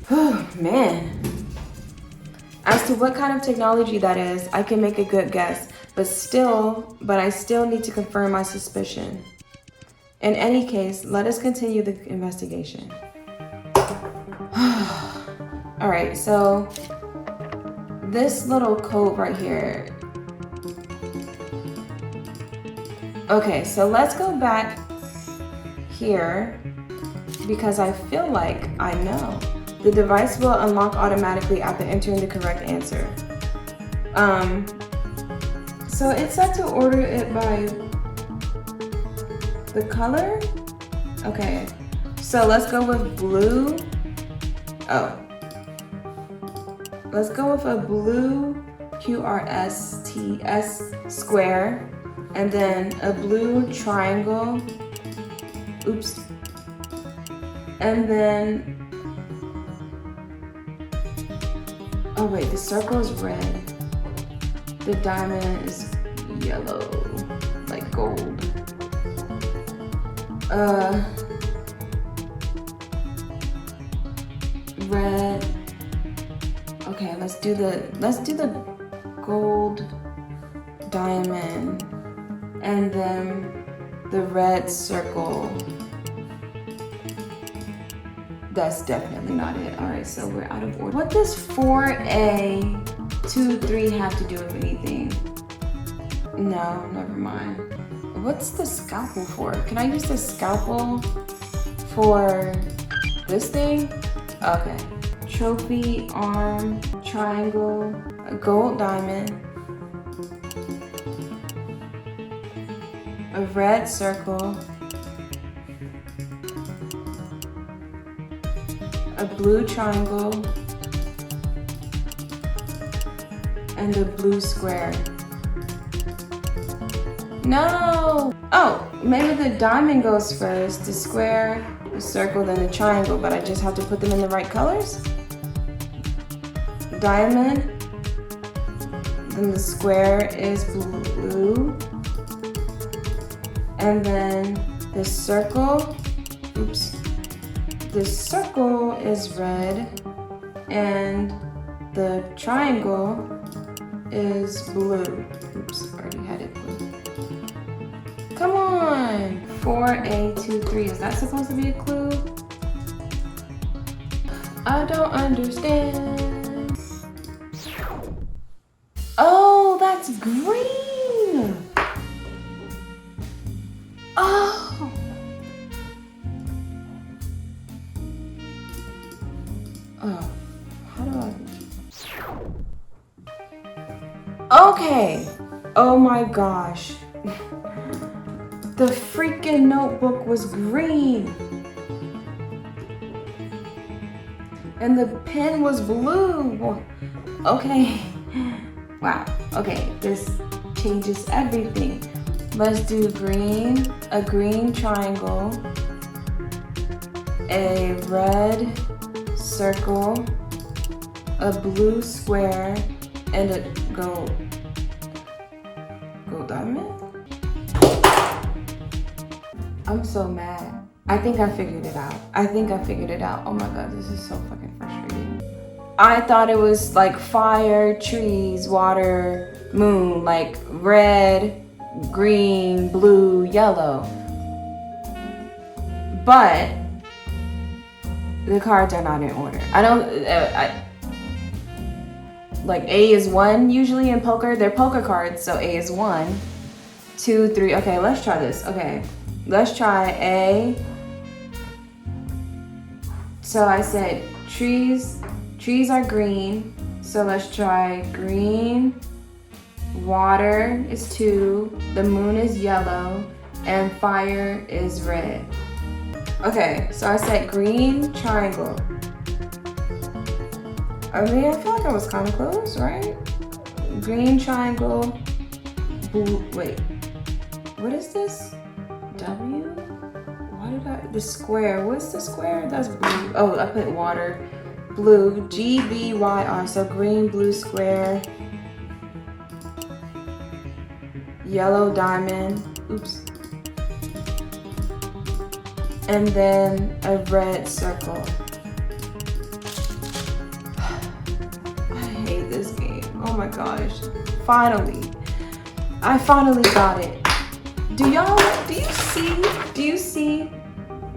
Man. As to what kind of technology that is, I can make a good guess, but I still need to confirm my suspicion. In any case, let us continue the investigation. All right, so this little coat right here. Okay, so let's go back here because I feel like I know. The device will unlock automatically after entering the correct answer. So it's set to order it by the color. Okay, so let's go with blue. Let's go with a blue QRSTS square, and then a blue triangle. Oops. And then, oh wait, the circle is red. The diamond is yellow, like gold. Red. Okay, let's do the gold diamond, and then the red circle. That's definitely not it. All right, so we're out of order. What does 4A 2-3 have to do with anything? No, never mind. What's the scalpel for? Can I use the scalpel for this thing? Okay. Trophy, arm, triangle, a gold diamond, a red circle, a blue triangle, and a blue square. No! Oh, maybe the diamond goes first, the square, the circle, then the triangle, but I just have to put them in the right colors? Diamond, then the square is blue, and then the circle, oops, the circle is red, and the triangle is blue. Oops, already had it blue. Come on! 4A23, is that supposed to be a clue? I don't understand. Oh, that's green! Oh! Oh, how do I... Okay! Oh my gosh. The freaking notebook was green. And the pen was blue. Okay. Wow. Okay, this changes everything. Let's do green, a green triangle, a red circle, a blue square, and a gold diamond? I'm so mad. I think I figured it out. Oh my god, this is so fucking frustrating. I thought it was like fire, trees, water, moon, like red, green, blue, yellow. But the cards are not in order. Like A is 1 usually in poker. They're poker cards, so A is 1, 2, 3. Okay, let's try this. Okay, let's try A. So I said trees are green. So let's try green. Water is 2. The moon is yellow. And fire is red. Okay, so I said green triangle. I mean, I feel like I was kind of close, right? Green triangle, blue, wait, what is this? W? The square, what's the square? That's blue. Oh, I put water. Blue, G-B-Y-R, so green, blue square. Yellow diamond, oops. And then a red circle. This game. Oh my gosh. Finally. I finally got it. Do you see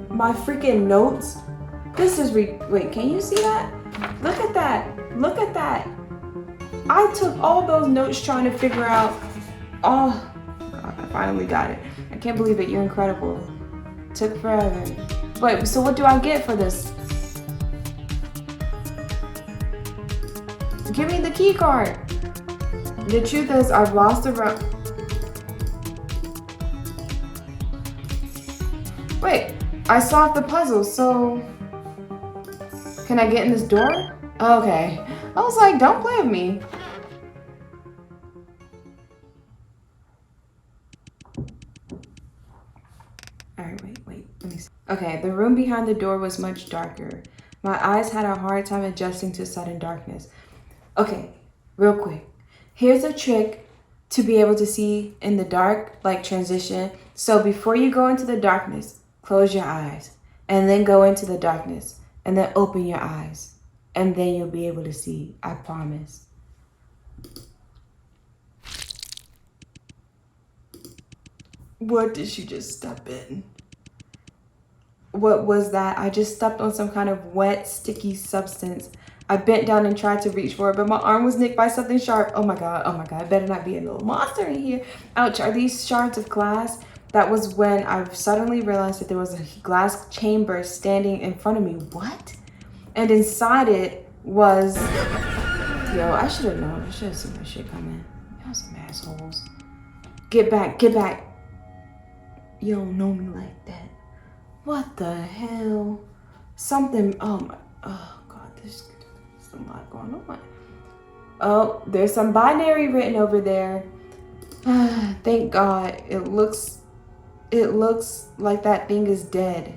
my freaking notes? This is wait, can you see that? Look at that. I took all those notes trying to figure out. Oh god, I finally got it. I can't believe it. You're incredible. Took forever. Wait, so what do I get for this? Give me the key card. The truth is, I've lost a round. Wait, I solved the puzzle, so can I get in this door? Okay. I was like, don't play with me. Alright, wait, let me see. Okay, the room behind the door was much darker. My eyes had a hard time adjusting to sudden darkness. Okay, real quick. Here's a trick to be able to see in the dark, like transition. So before you go into the darkness, close your eyes and then go into the darkness and then open your eyes and then you'll be able to see, I promise. What did you just step in? What was that? I just stepped on some kind of wet, sticky substance. I bent down and tried to reach for it, but my arm was nicked by something sharp. Oh my god, better not be a little monster in here. Ouch, are these shards of glass? That was when I suddenly realized that there was a glass chamber standing in front of me. What? And inside it was... Yo, I should have known. I should have seen that shit coming. Y'all some assholes. Get back. You don't know me like that. What the hell? Something, oh god, there's a lot going on. Oh, there's some binary written over there. Thank God. It looks like that thing is dead.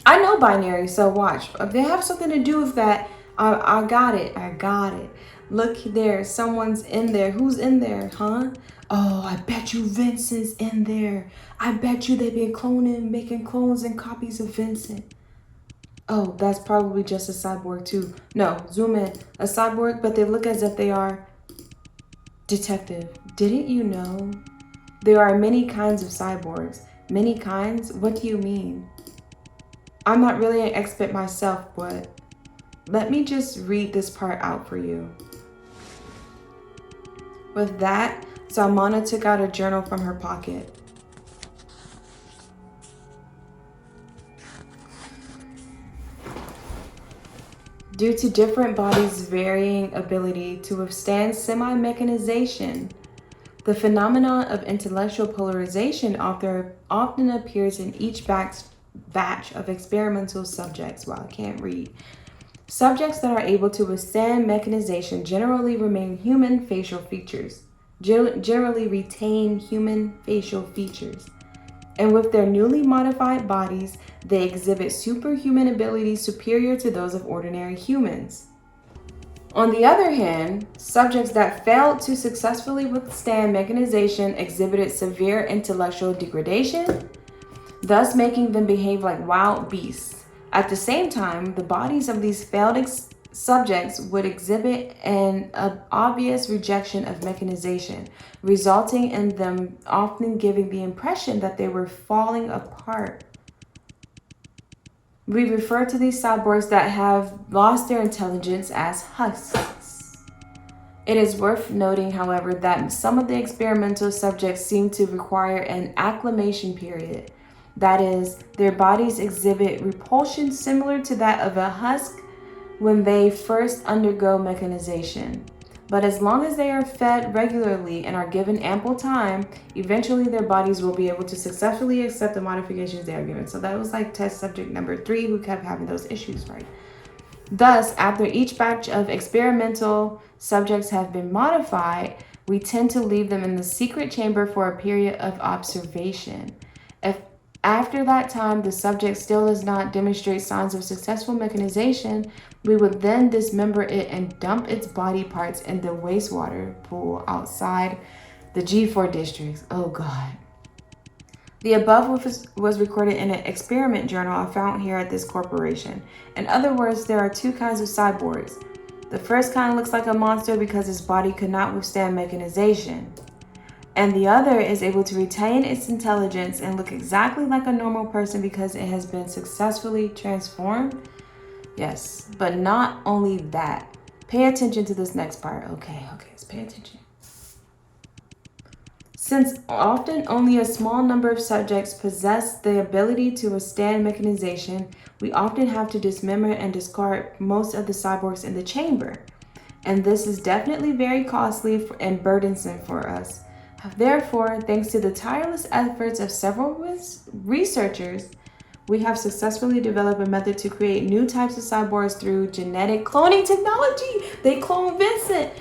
I know binary, so watch. If they have something to do with that, I got it. I got it. Look there, someone's in there. Who's in there, huh? Oh, I bet you Vincent's in there. I bet you they've been cloning, making clones and copies of Vincent. Oh, that's probably just a cyborg too. No, zoom in. A cyborg, but they look as if they are. Detective, didn't you know? There are many kinds of cyborgs. Many kinds? What do you mean? I'm not really an expert myself, but let me just read this part out for you. With that, Zalmona took out a journal from her pocket. Due to different bodies' varying ability to withstand semi-mechanization, the phenomenon of intellectual polarization often appears in each batch of experimental subjects. Wow, I can't read. Subjects that are able to withstand mechanization generally remain human facial features. Generally retain human facial features. And with their newly modified bodies, they exhibit superhuman abilities superior to those of ordinary humans. On the other hand, subjects that failed to successfully withstand mechanization exhibited severe intellectual degradation, thus making them behave like wild beasts. At the same time, the bodies of these failed subjects would exhibit an obvious rejection of mechanization, resulting in them often giving the impression that they were falling apart. We refer to these cyborgs that have lost their intelligence as husks. It is worth noting, however, that some of the experimental subjects seem to require an acclimation period. That is, their bodies exhibit repulsion similar to that of a husk when they first undergo mechanization. But as long as they are fed regularly and are given ample time, eventually their bodies will be able to successfully accept the modifications they are given. So that was like test subject number 3 who kept having those issues, right? Thus, after each batch of experimental subjects have been modified, we tend to leave them in the secret chamber for a period of observation. If after that time the subject still does not demonstrate signs of successful mechanization, we would then dismember it and dump its body parts in the wastewater pool outside the G4 districts. Oh God. The above was recorded in an experiment journal I found here at this corporation. In other words, there are 2 kinds of cyborgs. The first kind looks like a monster because its body could not withstand mechanization. And the other is able to retain its intelligence and look exactly like a normal person because it has been successfully transformed. Yes, but not only that. Pay attention to this next part. Okay, let's pay attention. Since often only a small number of subjects possess the ability to withstand mechanization, we often have to dismember and discard most of the cyborgs in the chamber. And this is definitely very costly and burdensome for us. Therefore, thanks to the tireless efforts of several researchers, we have successfully developed a method to create new types of cyborgs through genetic cloning technology. They clone Vincent.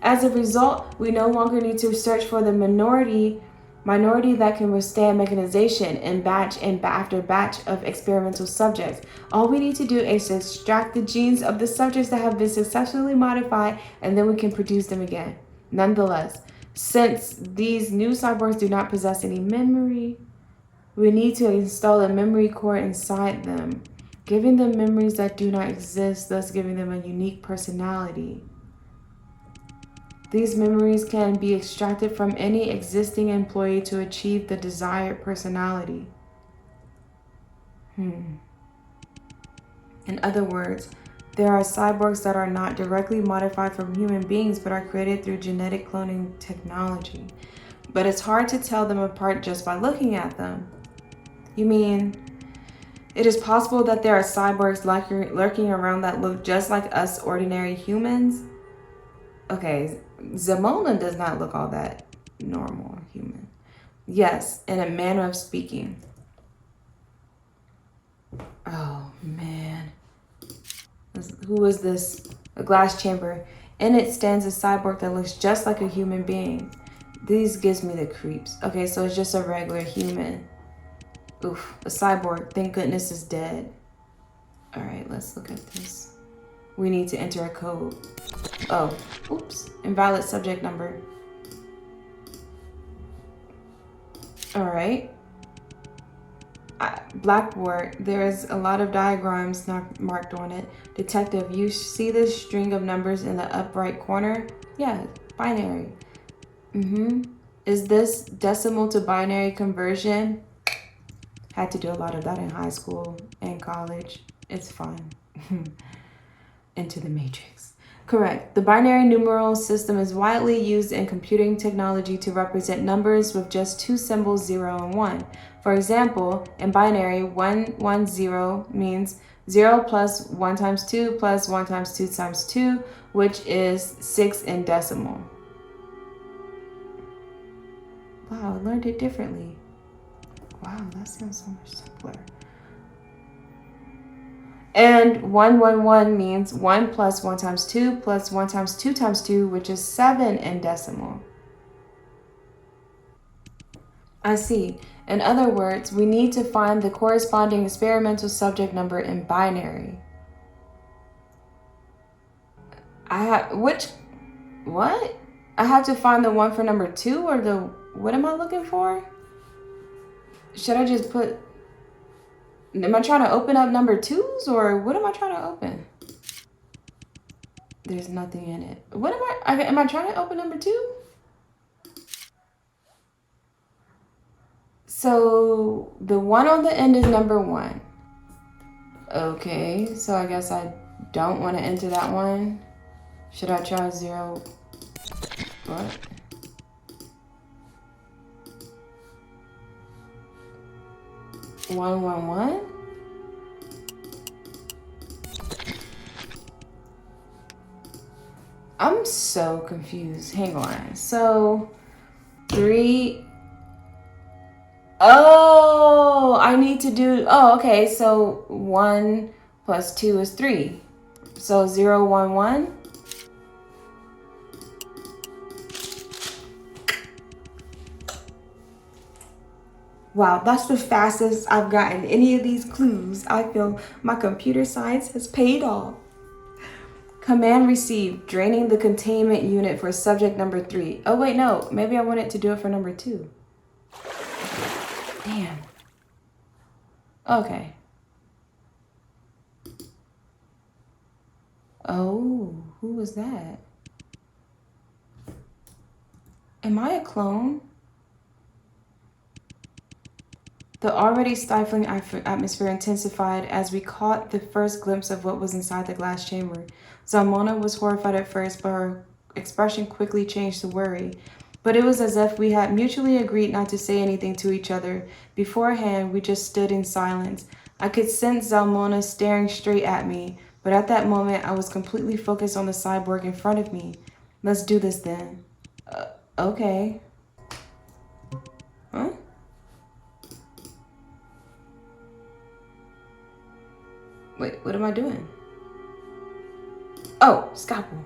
As a result, we no longer need to search for the minority that can withstand mechanization in batch after batch of experimental subjects. All we need to do is extract the genes of the subjects that have been successfully modified, and then we can produce them again. Nonetheless, since these new cyborgs do not possess any memory, we need to install a memory core inside them, giving them memories that do not exist, thus giving them a unique personality. These memories can be extracted from any existing employee to achieve the desired personality. In other words, there are cyborgs that are not directly modified from human beings but are created through genetic cloning technology. But it's hard to tell them apart just by looking at them. You mean, it is possible that there are cyborgs lurking around that look just like us ordinary humans? Okay, Zalmona does not look all that normal human. Yes, in a manner of speaking. Oh, man. Who is this? A glass chamber. In it stands a cyborg that looks just like a human being. These gives me the creeps. Okay, so it's just a regular human. Oof, a cyborg. Thank goodness is dead. All right, let's look at this. We need to enter a code. Oh, oops. Invalid subject number. All right. Blackboard. There's a lot of diagrams not marked on it. Detective, you see this string of numbers in the up right corner? Yeah, binary. Is this decimal to binary conversion? Had to do a lot of that in high school and college. It's fun. Into the matrix. Correct. The binary numeral system is widely used in computing technology to represent numbers with just two symbols, 0 and 1. For example, in binary, 110 means 0 plus 1 times 2 plus 1 times 2 times 2, which is 6 in decimal. Wow, I learned it differently. Wow, that sounds so much simpler. And 111 means 1 plus 1 times 2 plus 1 times 2 times 2, which is 7 in decimal. I see. In other words, we need to find the corresponding experimental subject number in binary. What? I have to find the one for number 2 or the, what am I looking for? Should I just put, am I trying to open up number 2s or what am I trying to open? There's nothing in it. What am I trying to open number 2? So the one on the end is number 1. Okay, so I guess I don't want to enter that one. Should I try 0? What? One. I'm so confused. Hang on. So 3. Oh, I need to do. Oh, okay. So 1 plus 2 is 3. So 0, 1, 1. Wow, that's the fastest I've gotten any of these clues. I feel my computer science has paid off. Command received, draining the containment unit for subject number 3. Oh, wait, no. Maybe I wanted to do it for number 2. Damn. Okay. Oh, who was that? Am I a clone? The already stifling atmosphere intensified as we caught the first glimpse of what was inside the glass chamber. Zalmona was horrified at first, but her expression quickly changed to worry. But it was as if we had mutually agreed not to say anything to each other. Beforehand, we just stood in silence. I could sense Zalmona staring straight at me, but at that moment, I was completely focused on the cyborg in front of me. Let's do this then. Okay. Huh? Wait, what am I doing? Oh, scalpel.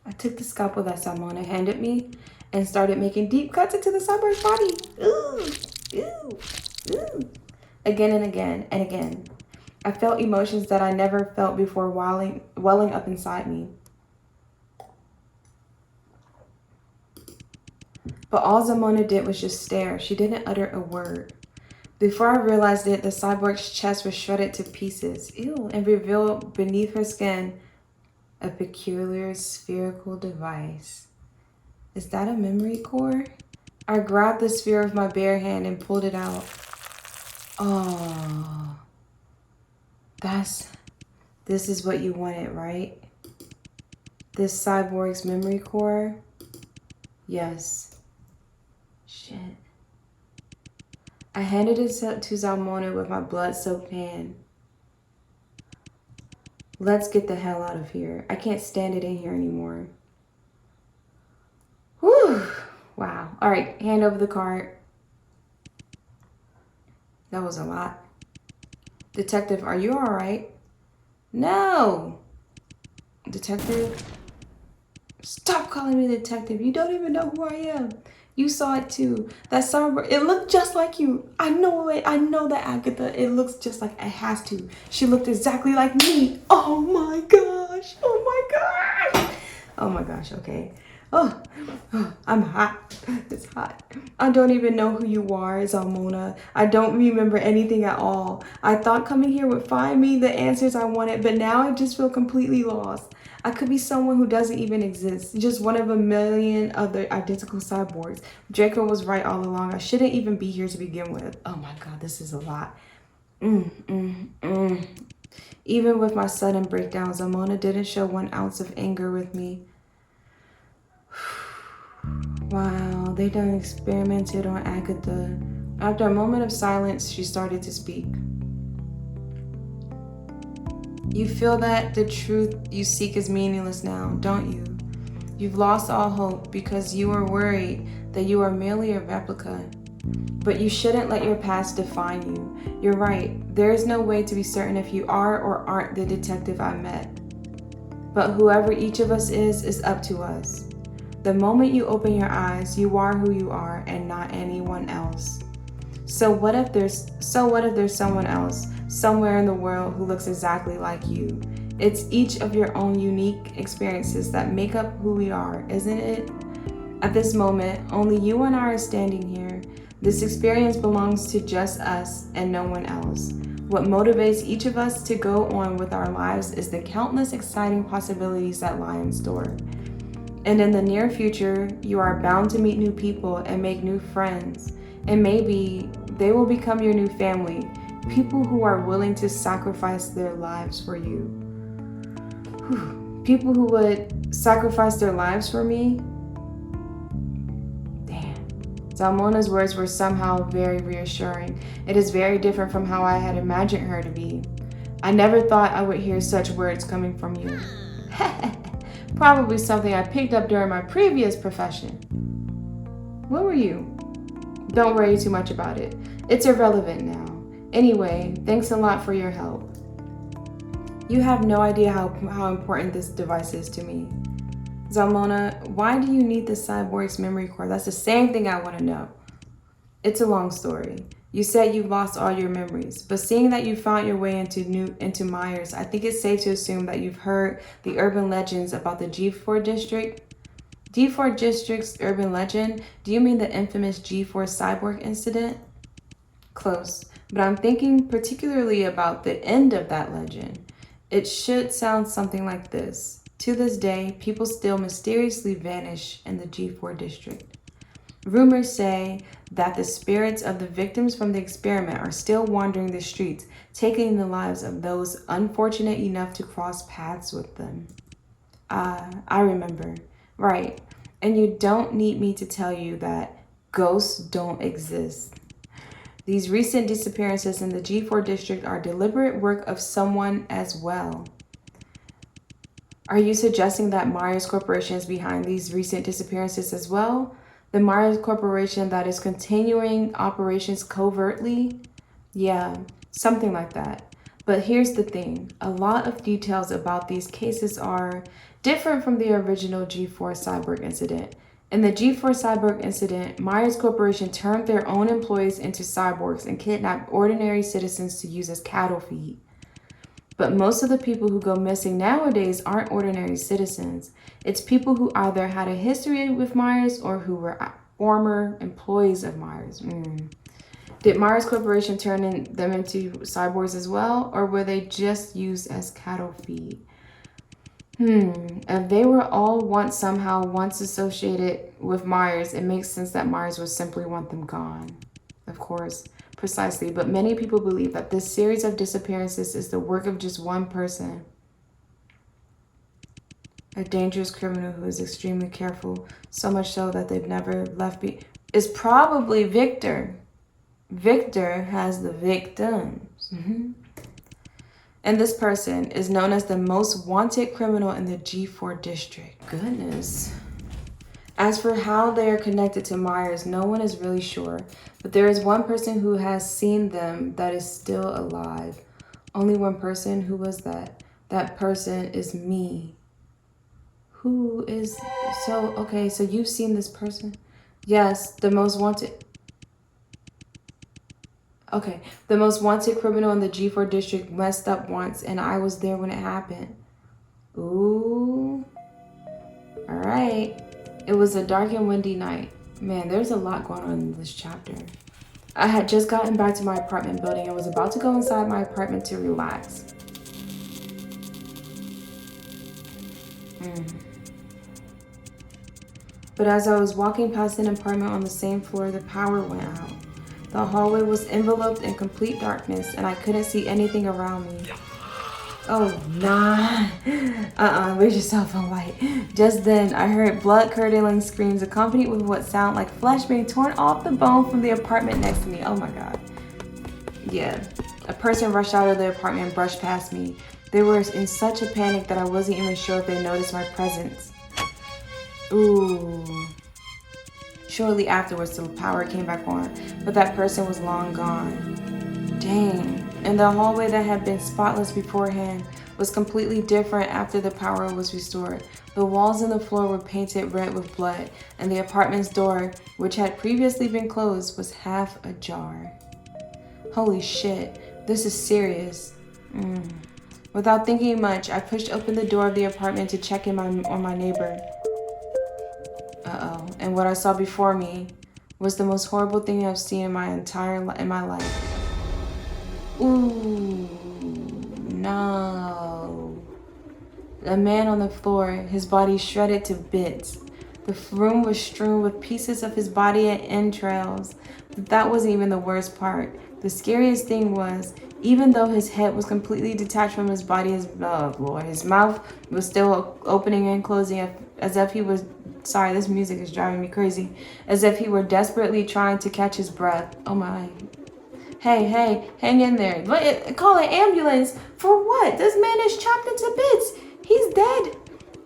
I took the scalpel that Zalmona handed me and started making deep cuts into the cyborg's body. Ooh. Again and again and again. I felt emotions that I never felt before welling up inside me. But all Zalmona did was just stare. She didn't utter a word. Before I realized it, the cyborg's chest was shredded to pieces. Ew, and revealed beneath her skin a peculiar spherical device. Is that a memory core? I grabbed the sphere with my bare hand and pulled it out. Oh, this is what you wanted, right? This cyborg's memory core? Yes. Shit. I handed it to Zalmona with my blood-soaked hand. Let's get the hell out of here. I can't stand it in here anymore. Whew. Wow. All right, hand over the card. That was a lot. Detective, are you all right? No. Detective? Stop calling me detective. You don't even know who I am. You saw it too. That cyber, it looked just like you. I know it. I know that Agatha. It looks just like, it has to. She looked exactly like me. Oh my gosh. Oh my gosh. Oh my gosh. Okay. Oh, I'm hot. It's hot. I don't even know who you are, Zalmona. I don't remember anything at all. I thought coming here would find me the answers I wanted, but now I just feel completely lost. I could be someone who doesn't even exist, just one of a million other identical cyborgs. Draco was right all along. I shouldn't even be here to begin with. Oh my god, this is a lot. Even with my sudden breakdown, Zalmona didn't show 1 ounce of anger with me. Wow, they done experimented on Agatha. After a moment of silence, she started to speak. You feel that the truth you seek is meaningless now, don't you? You've lost all hope because you are worried that you are merely a replica. But you shouldn't let your past define you. You're right, there is no way to be certain if you are or aren't the detective I met. But whoever each of us is up to us. The moment you open your eyes, you are who you are and not anyone else. So what if there's someone else somewhere in the world who looks exactly like you? It's each of your own unique experiences that make up who we are, isn't it? At this moment, only you and I are standing here. This experience belongs to just us and no one else. What motivates each of us to go on with our lives is the countless exciting possibilities that lie in store. And in the near future, you are bound to meet new people and make new friends. And maybe they will become your new family, people who are willing to sacrifice their lives for you. People who would sacrifice their lives for me? Damn. Zalmona's words were somehow very reassuring. It is very different from how I had imagined her to be. I never thought I would hear such words coming from you. Probably something I picked up during my previous profession. What were you? Don't worry too much about it. It's irrelevant now. Anyway, thanks a lot for your help. You have no idea how important this device is to me. Zalmona, why do you need the cyborg's memory core? That's the same thing I want to know. It's a long story. You said you've lost all your memories, but seeing that you found your way into Myers, I think it's safe to assume that you've heard the urban legends about the G4 district. G4 district's urban legend? Do you mean the infamous G4 cyborg incident? Close, but I'm thinking particularly about the end of that legend. It should sound something like this. To this day, people still mysteriously vanish in the G4 district. Rumors say that the spirits of the victims from the experiment are still wandering the streets, taking the lives of those unfortunate enough to cross paths with them. I remember. Right. And you don't need me to tell you that ghosts don't exist. These recent disappearances in the G4 district are deliberate work of someone as well. Are you suggesting that Myers Corporation is behind these recent disappearances as well? The Myers Corporation that is continuing operations covertly? Yeah, something like that. But here's the thing. A lot of details about these cases are different from the original G4 cyborg incident. In the G4 cyborg incident, Myers Corporation turned their own employees into cyborgs and kidnapped ordinary citizens to use as cattle feed. But most of the people who go missing nowadays aren't ordinary citizens. It's people who either had a history with Myers or who were former employees of Myers. Did Myers Corporation turn them into cyborgs as well, or were they just used as cattle feed? If they were all once associated with Myers, it makes sense that Myers would simply want them gone. Of course, precisely. But many people believe that this series of disappearances is the work of just one person. A dangerous criminal who is extremely careful, so much so that they've never left is probably Victor. Victor has the victims. And this person is known as the most wanted criminal in the G4 district. Goodness. As for how they are connected to Myers, no one is really sure. But there is one person who has seen them that is still alive. Only one person. Who was that? That person is me. Who is... So, okay, so you've seen this person? Yes, the most wanted... Okay, the most wanted criminal in the G4 district messed up once, and I was there when it happened. Ooh. Alright. It was a dark and windy night. Man, there's a lot going on in this chapter. I had just gotten back to my apartment building and was about to go inside my apartment to relax. But as I was walking past an apartment on the same floor, the power went out. The hallway was enveloped in complete darkness and I couldn't see anything around me. Oh, nah. Where's your cell phone light? Just then, I heard blood-curdling screams accompanied with what sounded like flesh being torn off the bone from the apartment next to me. Oh my God. Yeah. A person rushed out of the apartment and brushed past me. They were in such a panic that I wasn't even sure if they noticed my presence. Ooh. Shortly afterwards, the power came back on, but that person was long gone. Dang. And the hallway that had been spotless beforehand was completely different after the power was restored. The walls and the floor were painted red with blood, and the apartment's door, which had previously been closed, was half ajar. Holy shit, this is serious. Without thinking much, I pushed open the door of the apartment to check in on my neighbor. And what I saw before me was the most horrible thing I've seen in my life. Ooh, no. A man on the floor, his body shredded to bits. The room was strewn with pieces of his body and entrails. But that wasn't even the worst part. The scariest thing was, even though his head was completely detached from his body, his mouth was still opening and closing as if he was... Sorry, this music is driving me crazy. As if he were desperately trying to catch his breath. Oh my. Hey, hang in there. Call an ambulance. For what? This man is chopped into bits. He's dead.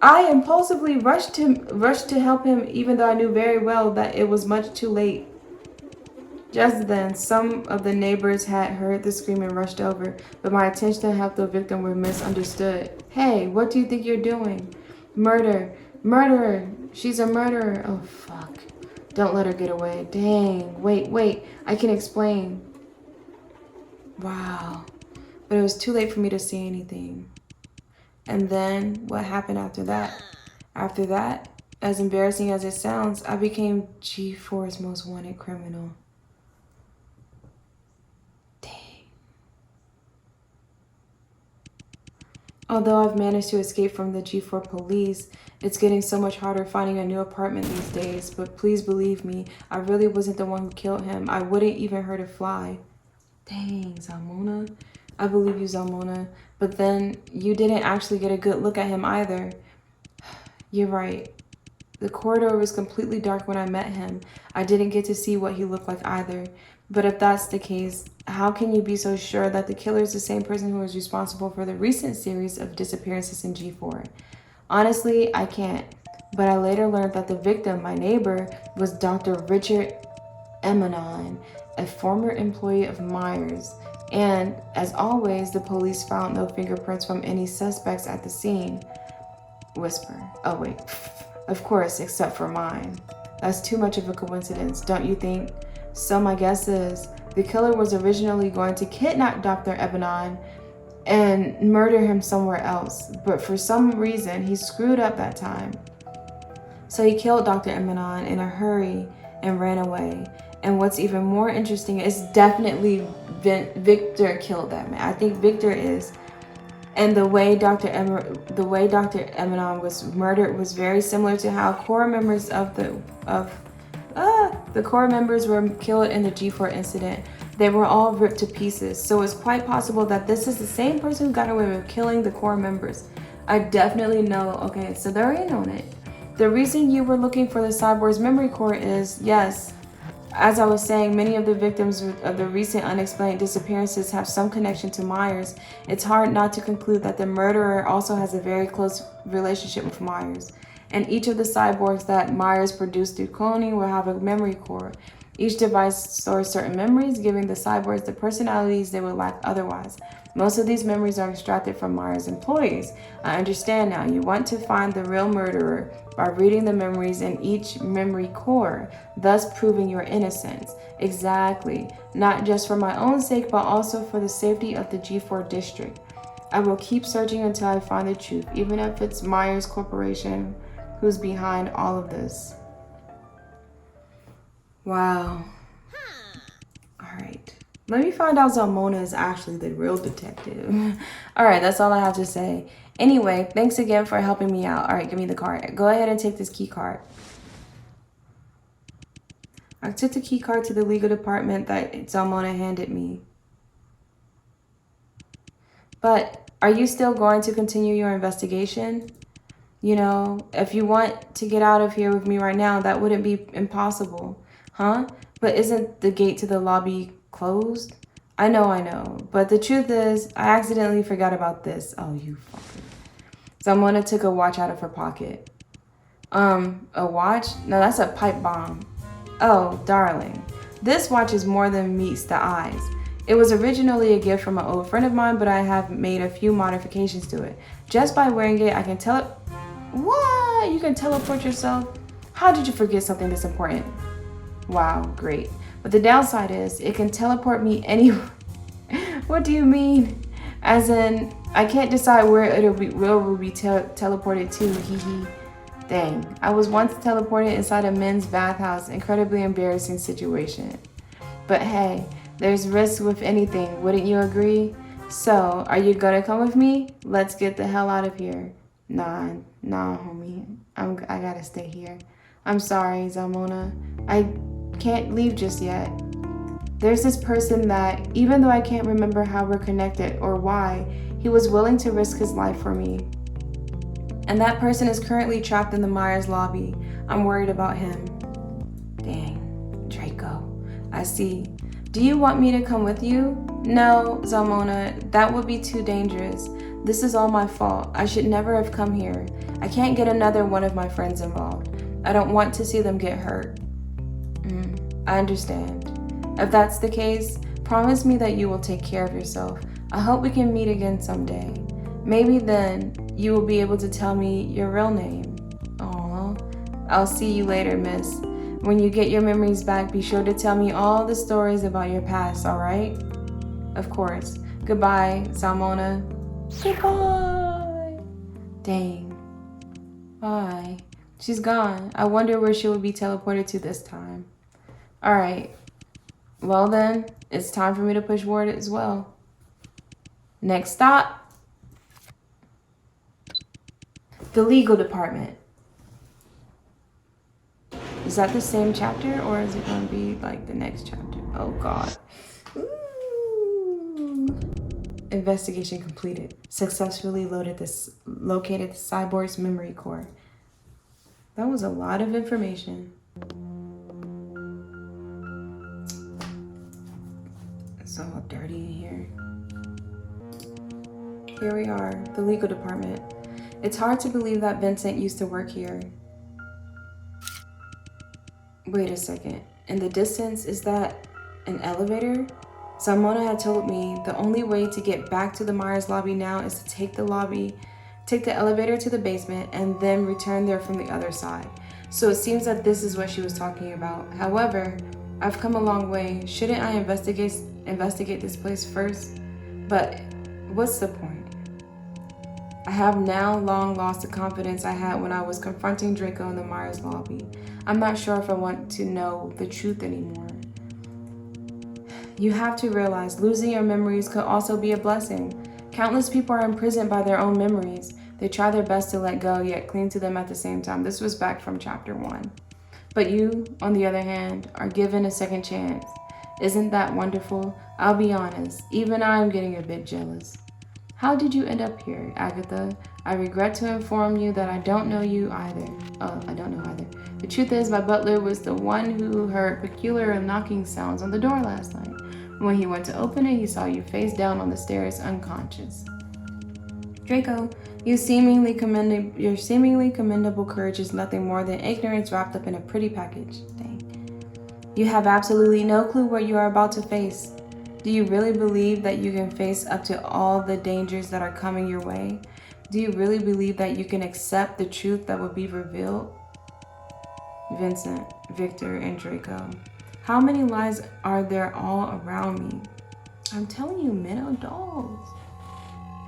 I impulsively rushed to help him, even though I knew very well that it was much too late. Just then, some of the neighbors had heard the scream and rushed over, but my attention to help the victim were misunderstood. Hey, what do you think you're doing? Murderer. She's a murderer. Oh, fuck. Don't let her get away. Dang. Wait. I can explain. Wow. But it was too late for me to see anything. And then what happened after that? After that, as embarrassing as it sounds, I became G4's most wanted criminal. Dang. Although I've managed to escape from the G4 police, it's getting so much harder finding a new apartment these days. But please believe me, I really wasn't the one who killed him. I wouldn't even hurt a fly. Dang, Zalmona. I believe you, Zalmona. But then you didn't actually get a good look at him either. You're right. The corridor was completely dark when I met him. I didn't get to see what he looked like either. But if that's the case, how can you be so sure that the killer is the same person who was responsible for the recent series of disappearances in G4? Honestly, I can't. But I later learned that the victim, my neighbor, was Dr. Richard Emanon, a former employee of Myers. And, as always, the police found no fingerprints from any suspects at the scene. Whisper. Oh, wait. Of course, except for mine. That's too much of a coincidence, don't you think? So my guess is, the killer was originally going to kidnap Dr. Emanon and murder him somewhere else. But for some reason, he screwed up that time. So he killed Dr. Emanon in a hurry and ran away. And what's even more interesting is definitely Victor killed that man. I think Victor is. And the way Dr. Emanon was murdered was very similar to how core members the core members were killed in the G4 incident. They were all ripped to pieces. So it's quite possible that this is the same person who got away with killing the core members. I definitely know. Okay, so they're in on it. The reason you were looking for the cyborg's memory core is, yes, as I was saying, many of the victims of the recent unexplained disappearances have some connection to Myers. It's hard not to conclude that the murderer also has a very close relationship with Myers. And each of the cyborgs that Myers produced through cloning will have a memory core. Each device stores certain memories, giving the cyborgs the personalities they would lack otherwise. Most of these memories are extracted from Myers' employees. I understand now. You want to find the real murderer by reading the memories in each memory core, thus proving your innocence. Exactly. Not just for my own sake, but also for the safety of the G4 district. I will keep searching until I find the truth, even if it's Myers Corporation who's behind all of this. Wow. Alright. Let me find out Zalmona is actually the real detective. Alright, that's all I have to say. Anyway, thanks again for helping me out. Alright, give me the card. Go ahead and take this key card. I took the key card to the legal department that Zalmona handed me. But are you still going to continue your investigation? You know, if you want to get out of here with me right now, that wouldn't be impossible. Huh? But isn't the gate to the lobby closed? I know. But the truth is, I accidentally forgot about this. Oh, you fucker. Zalmona took a watch out of her pocket. A watch? No, that's a pipe bomb. Oh, darling. This watch is more than meets the eyes. It was originally a gift from an old friend of mine, but I have made a few modifications to it. Just by wearing it, I can tell it. What? You can teleport yourself? How did you forget something this important? Wow, great. But the downside is, it can teleport me anywhere. What do you mean? As in, I can't decide where it will be teleported to, hee hee. Dang, I was once teleported inside a men's bathhouse. Incredibly embarrassing situation. But hey, there's risk with anything, wouldn't you agree? So, are you gonna come with me? Let's get the hell out of here. Nah, homie. I gotta stay here. I'm sorry, Zalmona. I can't leave just yet. There's this person that, even though I can't remember how we're connected or why, he was willing to risk his life for me. And that person is currently trapped in the Myers lobby. I'm worried about him. Dang, Draco. I see. Do you want me to come with you? No, Zalmona, that would be too dangerous. This is all my fault. I should never have come here. I can't get another one of my friends involved. I don't want to see them get hurt. I understand. If that's the case, promise me that you will take care of yourself. I hope we can meet again someday. Maybe then you will be able to tell me your real name. Aw, I'll see you later, miss. When you get your memories back, be sure to tell me all the stories about your past, alright? Of course. Goodbye, Zalmona. Goodbye. Dang. Bye. She's gone. I wonder where she will be teleported to this time. Alright. Well then, it's time for me to push forward as well. Next stop. The legal department. Is that the same chapter or is it going to be like the next chapter? Oh god. Ooh. Investigation completed. Successfully located the cyborg's memory core. That was a lot of information. It's all dirty in here. Here we are, the legal department. It's hard to believe that Vincent used to work here. Wait a second. In the distance, is that an elevator? Zalmona had told me the only way to get back to the Myers lobby now is to take the elevator to the basement and then return there from the other side. So it seems that this is what she was talking about. However, I've come a long way. Shouldn't I investigate this place first? But what's the point? I have now long lost the confidence I had when I was confronting Draco in the Myers lobby. I'm not sure if I want to know the truth anymore. You have to realize losing your memories could also be a blessing. Countless people are imprisoned by their own memories. They try their best to let go, yet cling to them at the same time. This was back from chapter 1. But you, on the other hand, are given a second chance. Isn't that wonderful? I'll be honest, even I'm getting a bit jealous. How did you end up here, Agatha? I regret to inform you that I don't know you either. I don't know either. The truth is, my butler was the one who heard peculiar knocking sounds on the door last night. When he went to open it, he saw you face down on the stairs, unconscious. Draco, your seemingly commendable courage is nothing more than ignorance wrapped up in a pretty package. Dang. You have absolutely no clue what you are about to face. Do you really believe that you can face up to all the dangers that are coming your way? Do you really believe that you can accept the truth that will be revealed? Vincent, Victor, and Draco. How many lies are there all around me? I'm telling you, men are dogs.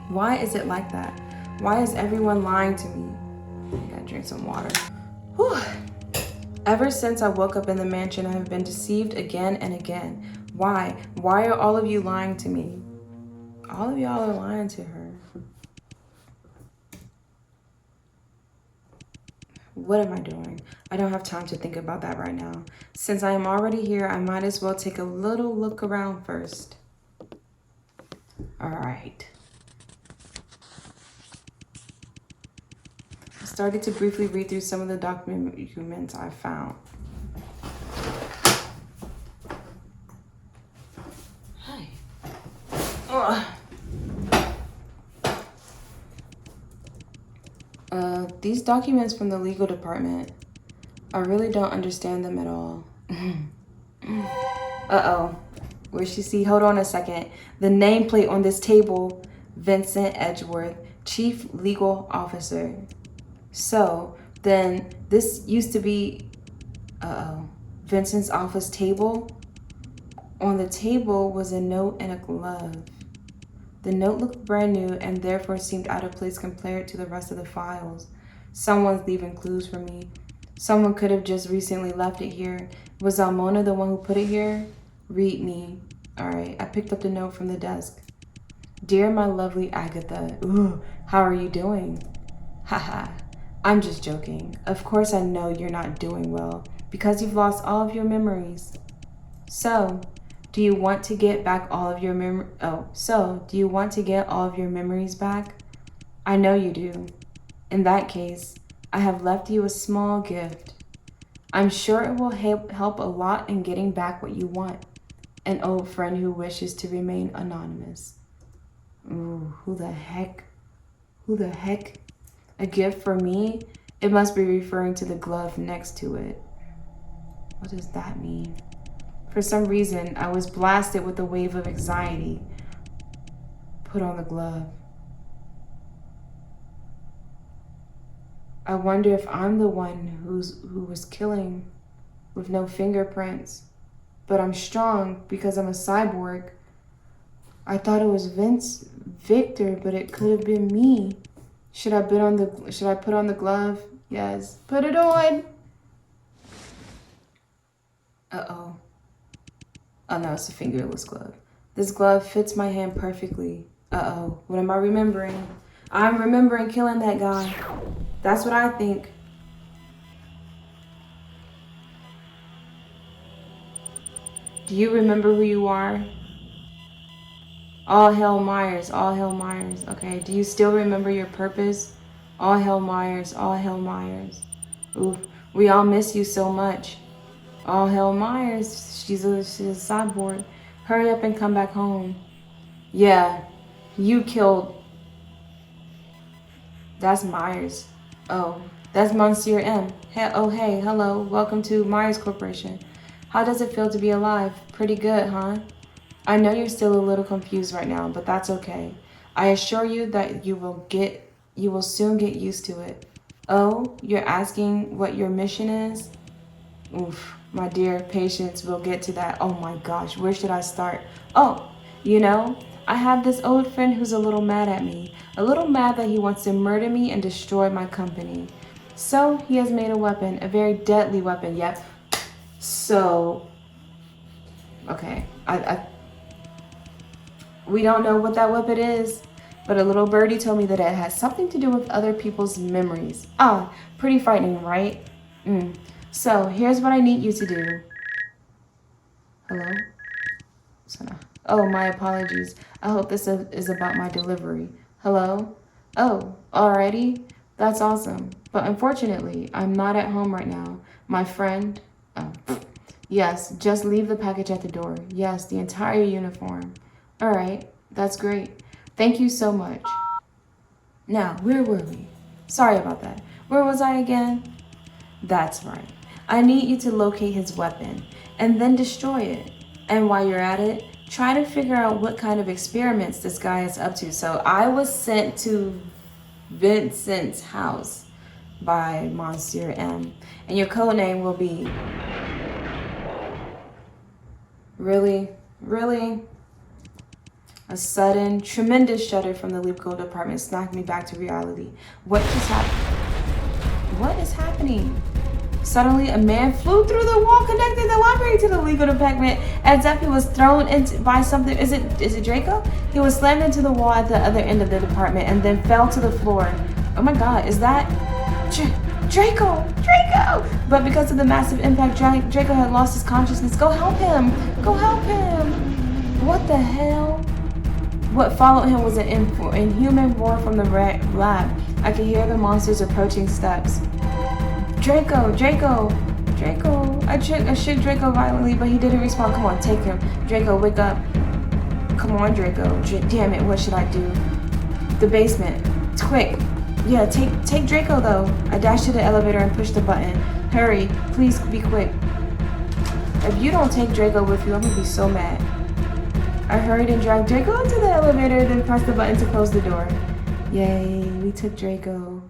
Why is it like that? Why is everyone lying to me? I gotta drink some water. Whew. Ever since I woke up in the mansion, I have been deceived again and again. Why? Why are all of you lying to me? All of y'all are lying to her. What am I doing? I don't have time to think about that right now. Since I am already here, I might as well take a little look around first. All right. I started to briefly read through some of the documents I found. Hi. These documents from the legal department, I really don't understand them at all. Uh-oh. Where'd she see? Hold on a second. The nameplate on this table, Vincent Edgeworth, Chief Legal Officer. So, then this used to be, Vincent's office table. On the table was a note and a glove. The note looked brand new and therefore seemed out of place compared to the rest of the files. Someone's leaving clues for me. Someone could have just recently left it here. Was Zalmona the one who put it here? Read me. All right, I picked up the note from the desk. Dear my lovely Agatha, how are you doing? Haha, I'm just joking. Of course I know you're not doing well because you've lost all of your memories. So, do you want to get back all of your do you want to get all of your memories back? I know you do. In that case, I have left you a small gift. I'm sure it will help a lot in getting back what you want. An old friend who wishes to remain anonymous. Ooh, who the heck? Who the heck? A gift for me? It must be referring to the glove next to it. What does that mean? For some reason, I was blasted with a wave of anxiety. Put on the glove. I wonder if I'm the one who was killing with no fingerprints. But I'm strong because I'm a cyborg. I thought it was Victor, but it could have been me. Should I put on the glove? Yes. Put it on. Uh-oh. Oh no, it's a fingerless glove. This glove fits my hand perfectly. Uh-oh. What am I remembering? I'm remembering killing that guy. That's what I think. Do you remember who you are? All hell Myers, all hell Myers. Okay, do you still remember your purpose? All hell Myers, all hell Myers. Ooh, we all miss you so much. All hell Myers, she's a cyborg. Hurry up and come back home. Yeah, you killed. That's Myers. Oh, that's Monsieur M. Hey, hello, welcome to Myers Corporation. How does it feel to be alive? Pretty good, huh? I know you're still a little confused right now, but that's okay. I assure you that you will soon get used to it. Oh, you're asking what your mission is? Oof, my dear, patience, we'll get to that. Oh my gosh, where should I start? Oh, I have this old friend who's a little mad at me. A little mad that he wants to murder me and destroy my company. So he has made a weapon, a very deadly weapon, yep. So, okay, we don't know what that weapon is, but a little birdie told me that it has something to do with other people's memories. Ah, pretty frightening, right? So, here's what I need you to do. Hello? Oh, my apologies. I hope this is about my delivery. Hello? Oh, alrighty. That's awesome. But unfortunately, I'm not at home right now. My friend... Oh, yes, just leave the package at the door. Yes, the entire uniform. Alright, that's great. Thank you so much. Now, where were we? Sorry about that. Where was I again? That's right. I need you to locate his weapon. and then destroy it. And while you're at it, try to figure out what kind of experiments this guy is up to. So I was sent to Vincent's house by Monsieur M. And your code name will be... Really? A sudden, tremendous shudder from the Leap Code department snapped me back to reality. What just happened? What is happening? Suddenly, a man flew through the wall connecting the library to the legal department as if he was thrown into by something. Is it Draco? He was slammed into the wall at the other end of the department and then fell to the floor. Oh my God, is that Draco? But because of the massive impact, Draco had lost his consciousness. Go help him! What the hell? What followed him was an inhuman roar from the lab. I could hear the monster's approaching steps. Draco! I shook Draco violently, but he didn't respond. Come on, take him. Draco, wake up. Come on, Draco. Damn it, what should I do? The basement. It's quick. Yeah, take Draco, though. I dashed to the elevator and pushed the button. Hurry, please be quick. If you don't take Draco with you, I'm gonna be so mad. I hurried and dragged Draco into the elevator, then pressed the button to close the door. Yay, we took Draco.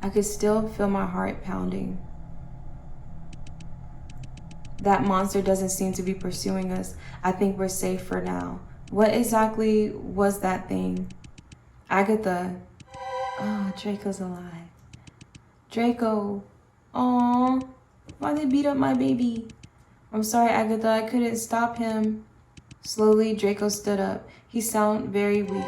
I could still feel my heart pounding. That monster doesn't seem to be pursuing us. I think we're safe for now. What exactly was that thing? Agatha. Oh, Draco's alive. Draco. Aww. Why'd they beat up my baby? I'm sorry, Agatha. I couldn't stop him. Slowly, Draco stood up. He sounded very weak.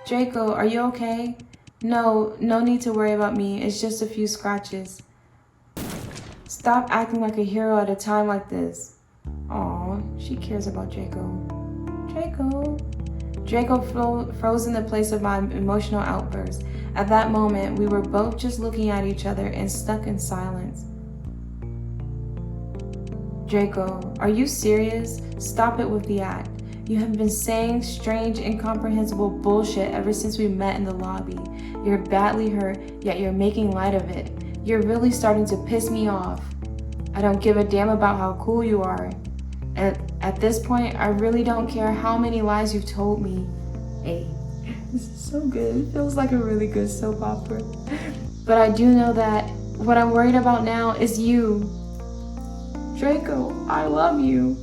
Draco, are you okay? No need to worry about me. It's just a few scratches. Stop acting like a hero at a time like this. Aw, she cares about Draco. Draco froze in the place of my emotional outburst. At that moment, we were both just looking at each other and stuck in silence. Draco, are you serious? Stop it with the act. You have been saying strange, incomprehensible bullshit ever since we met in the lobby. You're badly hurt, yet you're making light of it. You're really starting to piss me off. I don't give a damn about how cool you are. At this point, I really don't care how many lies you've told me. Hey, this is so good. It feels like a really good soap opera. But I do know that what I'm worried about now is you. Draco, I love you.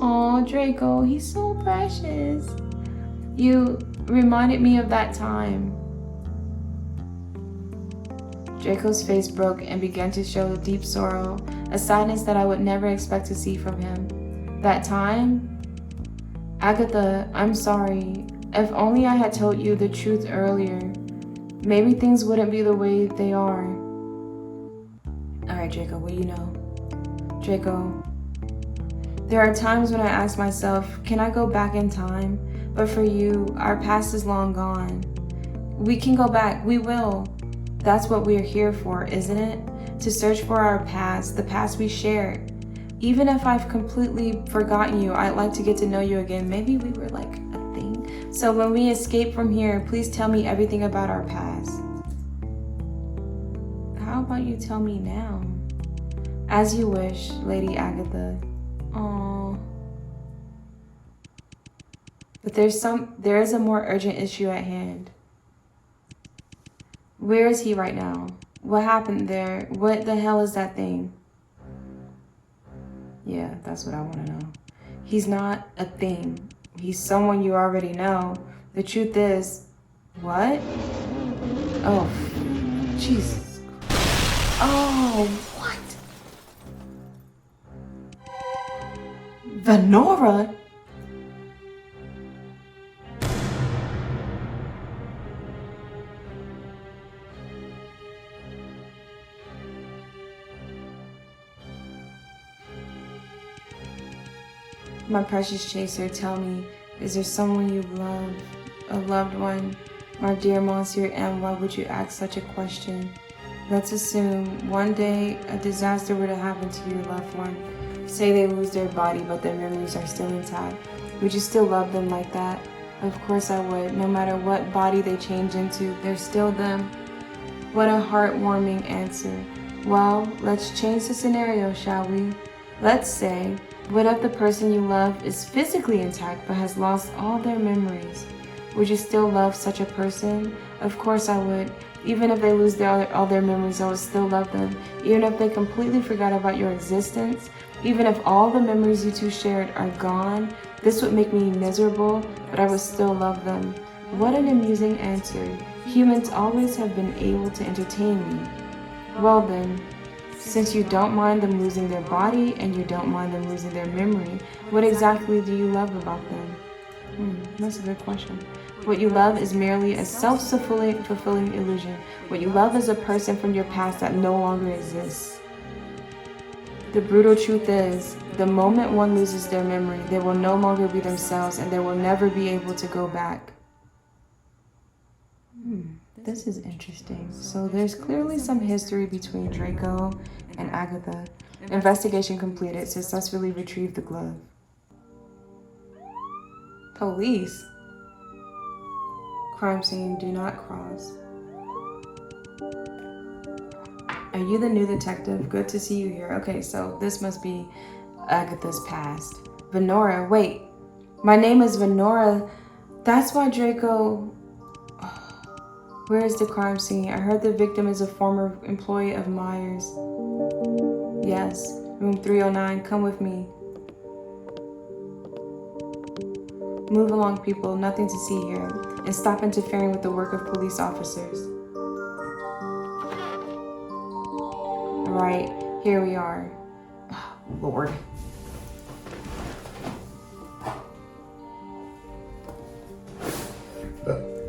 Aw, Draco, he's so precious. You reminded me of that time. Draco's face broke and began to show deep sorrow, a sadness that I would never expect to see from him. That time? Agatha, I'm sorry. If only I had told you the truth earlier, maybe things wouldn't be the way they are. Alright, Draco, what do you know? Draco, there are times when I ask myself, can I go back in time? But for you, our past is long gone. We can go back, we will. That's what we're here for, isn't it? To search for our past, the past we shared. Even if I've completely forgotten you, I'd like to get to know you again. Maybe we were like a thing. So when we escape from here, please tell me everything about our past. How about you tell me now? As you wish, Lady Agatha. Aww. But there is a more urgent issue at hand. Where is he right now? What happened there? What the hell is that thing? Yeah, that's what I want to know. He's not a thing. He's someone you already know. The truth is... What? Oh, Jesus. Oh, what? Venora? My precious chaser, tell me, is there someone you love, a loved one? My dear Monsieur M, why would you ask such a question? Let's assume one day a disaster were to happen to your loved one. Say they lose their body, but their memories are still intact. Would you still love them like that? Of course I would. No matter what body they change into, they're still them. What a heartwarming answer. Well, let's change the scenario, shall we? Let's say, what if the person you love is physically intact but has lost all their memories? Would you still love such a person? Of course I would. Even if they lose all their memories, I would still love them. Even if they completely forgot about your existence, even if all the memories you two shared are gone, this would make me miserable, but I would still love them. What an amusing answer. Humans always have been able to entertain me. Well then, since you don't mind them losing their body and you don't mind them losing their memory, what exactly do you love about them? That's a good question. What you love is merely a self-fulfilling illusion. What you love is a person from your past that no longer exists. The brutal truth is, the moment one loses their memory, they will no longer be themselves and they will never be able to go back. This is interesting. So there's clearly some history between Draco and Agatha. Investigation completed. Successfully retrieved the glove. Police. Crime scene, do not cross. Are you the new detective? Good to see you here. Okay, so this must be Agatha's past. Venora, wait. My name is Venora. That's why Draco... Where is the crime scene? I heard the victim is a former employee of Myers. Yes, room 309. Come with me. Move along, people. Nothing to see here. And stop interfering with the work of police officers. Alright, here we are. Oh, Lord.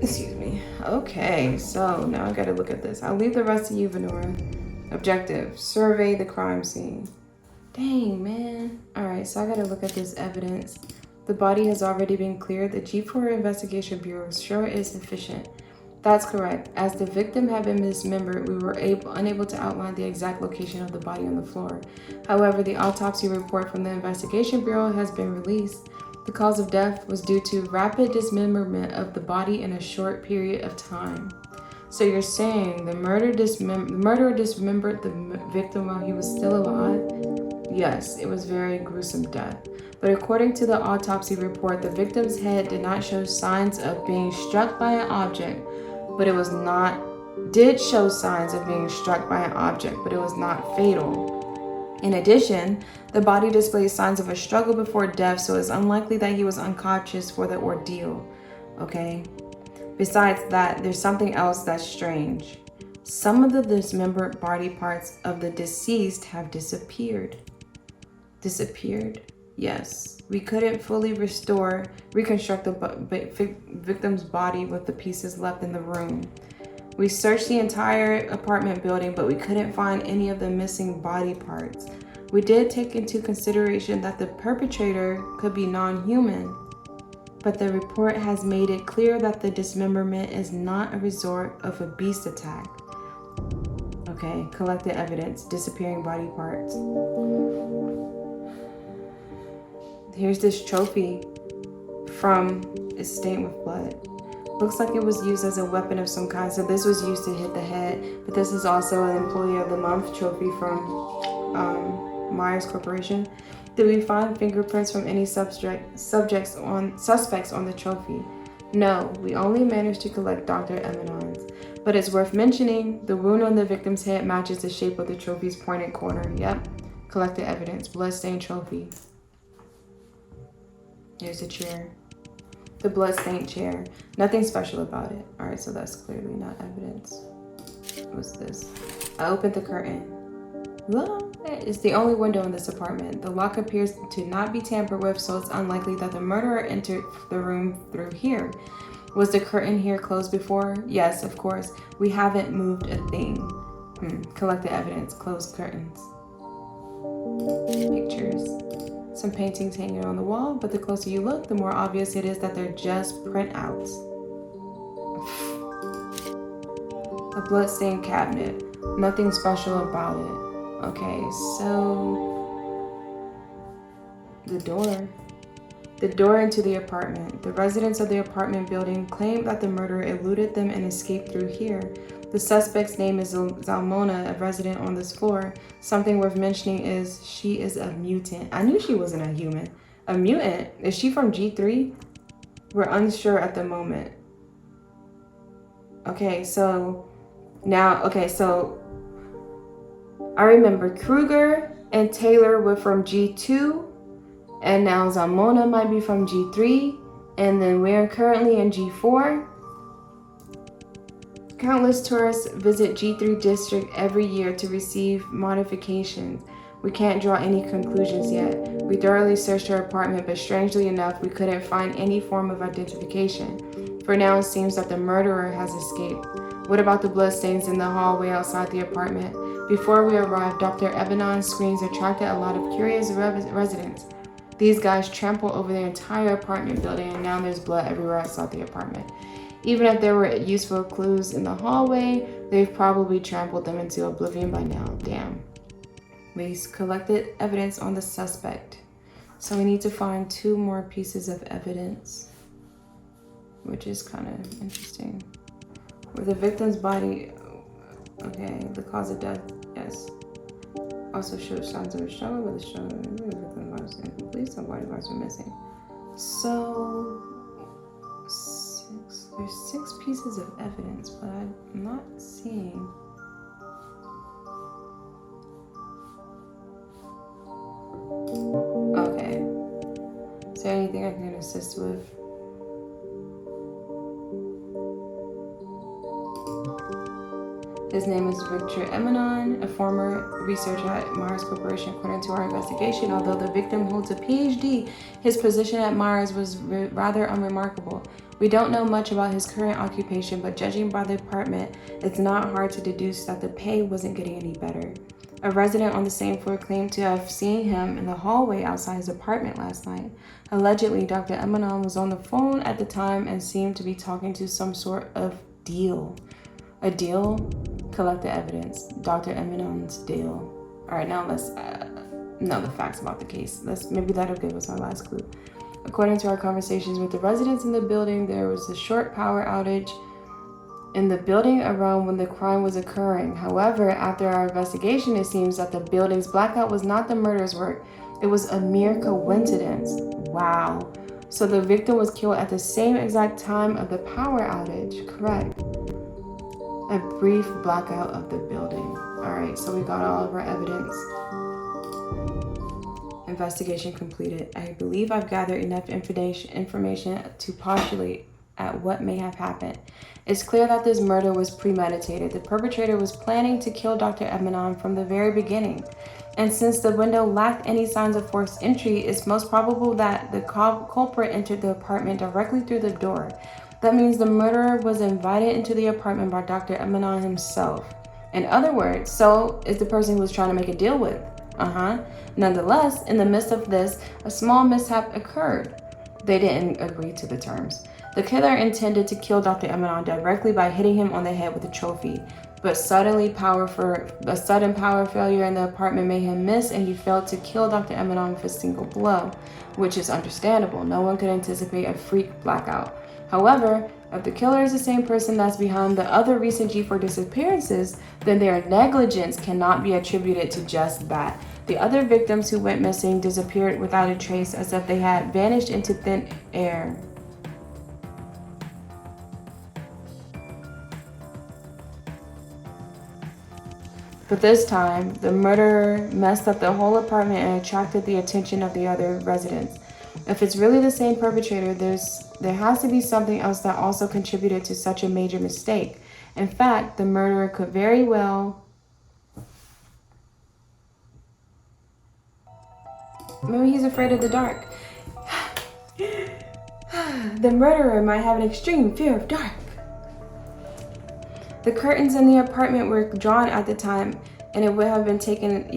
Excuse me. Okay, so now I gotta look at this. I'll leave the rest to you, Venora. Objective, survey the crime scene. Dang, man. Alright, so I gotta look at this evidence. The body has already been cleared. The G4 Investigation Bureau sure is efficient. That's correct. As the victim had been dismembered, we were unable to outline the exact location of the body on the floor. However, the autopsy report from the Investigation Bureau has been released. The cause of death was due to rapid dismemberment of the body in a short period of time. So you're saying the murderer dismembered the victim while he was still alive? Yes, it was very gruesome death. But according to the autopsy report, the victim's head did not show signs of being struck by an object, but it was not fatal. In addition, the body displays signs of a struggle before death, so it's unlikely that he was unconscious for the ordeal. Okay? Besides that, there's something else that's strange. Some of the dismembered body parts of the deceased have disappeared. Disappeared? Yes. We couldn't fully reconstruct the victim's body with the pieces left in the room. We searched the entire apartment building, but we couldn't find any of the missing body parts. We did take into consideration that the perpetrator could be non-human, but the report has made it clear that the dismemberment is not a result of a beast attack. Okay, collected evidence, disappearing body parts. Here's this trophy it's stained with blood. Looks like it was used as a weapon of some kind. So this was used to hit the head, but this is also an Employee of the Month trophy from Myers Corporation. Did we find fingerprints from any suspects on the trophy? No, we only managed to collect Dr. Eminon's. But it's worth mentioning, the wound on the victim's head matches the shape of the trophy's pointed corner. Yep, collected evidence, bloodstained trophy. Here's the chair. The bloodstained chair. Nothing special about it. Alright, so that's clearly not evidence. What's this? I opened the curtain. Well, it's the only window in this apartment. The lock appears to not be tampered with, so it's unlikely that the murderer entered the room through here. Was the curtain here closed before? Yes, of course. We haven't moved a thing. Collected evidence. Closed curtains. Pictures. Some paintings hanging on the wall, but the closer you look, the more obvious it is that they're just printouts. A bloodstained cabinet. Nothing special about it. Okay, so the door into the apartment. The residents of the apartment building claim that the murderer eluded them and escaped through here. The suspect's name is Zalmona, a resident on this floor. Something worth mentioning is she is a mutant. I knew she wasn't a human. A mutant? Is she from G3? We're unsure at the moment. Okay, so I remember Kruger and Taylor were from G2, and now Zalmona might be from G3, and then we're currently in G4. Countless tourists visit G3 district every year to receive modifications. We can't draw any conclusions yet. We thoroughly searched her apartment, but strangely enough, we couldn't find any form of identification. For now, it seems that the murderer has escaped. What about the bloodstains in the hallway outside the apartment? Before we arrived, Dr. Ebenon's screams attracted a lot of curious residents. These guys trampled over the entire apartment building, and now there's blood everywhere outside the apartment. Even if there were useful clues in the hallway, they've probably trampled them into oblivion by now. Damn. We collected evidence on the suspect. So we need to find 2 more pieces of evidence, which is kind of interesting. With the victim's body, okay, the cause of death, yes. Also shows signs of a struggle, but the struggle, the victim's body is incomplete, some body parts are missing. So, there's 6 pieces of evidence, but I'm not seeing. Okay. Is there anything I can assist with? His name is Victor Emanon, a former researcher at Mars Corporation. According to our investigation, although the victim holds a PhD, his position at Mars was rather unremarkable. We don't know much about his current occupation, but judging by the apartment, it's not hard to deduce that the pay wasn't getting any better. A resident on the same floor claimed to have seen him in the hallway outside his apartment last night. Allegedly, Dr. Emanon was on the phone at the time and seemed to be talking to some sort of deal. A deal? Collect the evidence. Dr. Eminon's deal. All right, now let's know the facts about the case. Maybe that'll give us our last clue. According to our conversations with the residents in the building, there was a short power outage in the building around when the crime was occurring. However, after our investigation, it seems that the building's blackout was not the murderer's work. It was a mere coincidence. Wow. So the victim was killed at the same exact time of the power outage. Correct. A brief blackout of the building. All right, so we got all of our evidence. Investigation completed. I believe I've gathered enough information to postulate at what may have happened. It's clear that this murder was premeditated. The perpetrator was planning to kill Dr. Emanon from the very beginning. And since the window lacked any signs of forced entry, it's most probable that the culprit entered the apartment directly through the door. That means the murderer was invited into the apartment by Dr. Emanon himself. In other words, so is the person who was trying to make a deal with. Nonetheless, in the midst of this, a small mishap occurred. They didn't agree to the terms. The killer intended to kill Dr. Emanon directly by hitting him on the head with a trophy, but a sudden power failure in the apartment made him miss, and he failed to kill Dr. Emanon with a single blow, which is understandable. No one could anticipate a freak blackout. However, if the killer is the same person that's behind the other recent G4 disappearances, then their negligence cannot be attributed to just that. The other victims who went missing disappeared without a trace, as if they had vanished into thin air. But this time, the murderer messed up the whole apartment and attracted the attention of the other residents. If it's really the same perpetrator, there has to be something else that also contributed to such a major mistake. In fact, the murderer could very well... Maybe he's afraid of the dark. The murderer might have an extreme fear of dark. The curtains in the apartment were drawn at the time, and it would have been taken,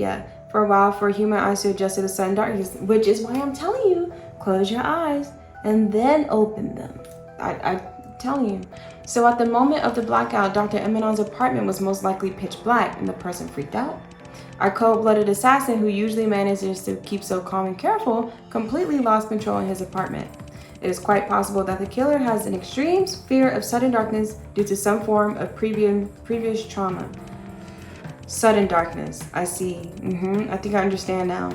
for a while for human eyes to adjust to the sudden darkness, which is why I'm telling you, close your eyes and then open them. I'm telling you. So at the moment of the blackout, Dr. Eminon's apartment was most likely pitch black, and the person freaked out. Our cold-blooded assassin, who usually manages to keep so calm and careful, completely lost control in his apartment. It is quite possible that the killer has an extreme fear of sudden darkness due to some form of previous trauma. Sudden darkness. I see. I think I understand now.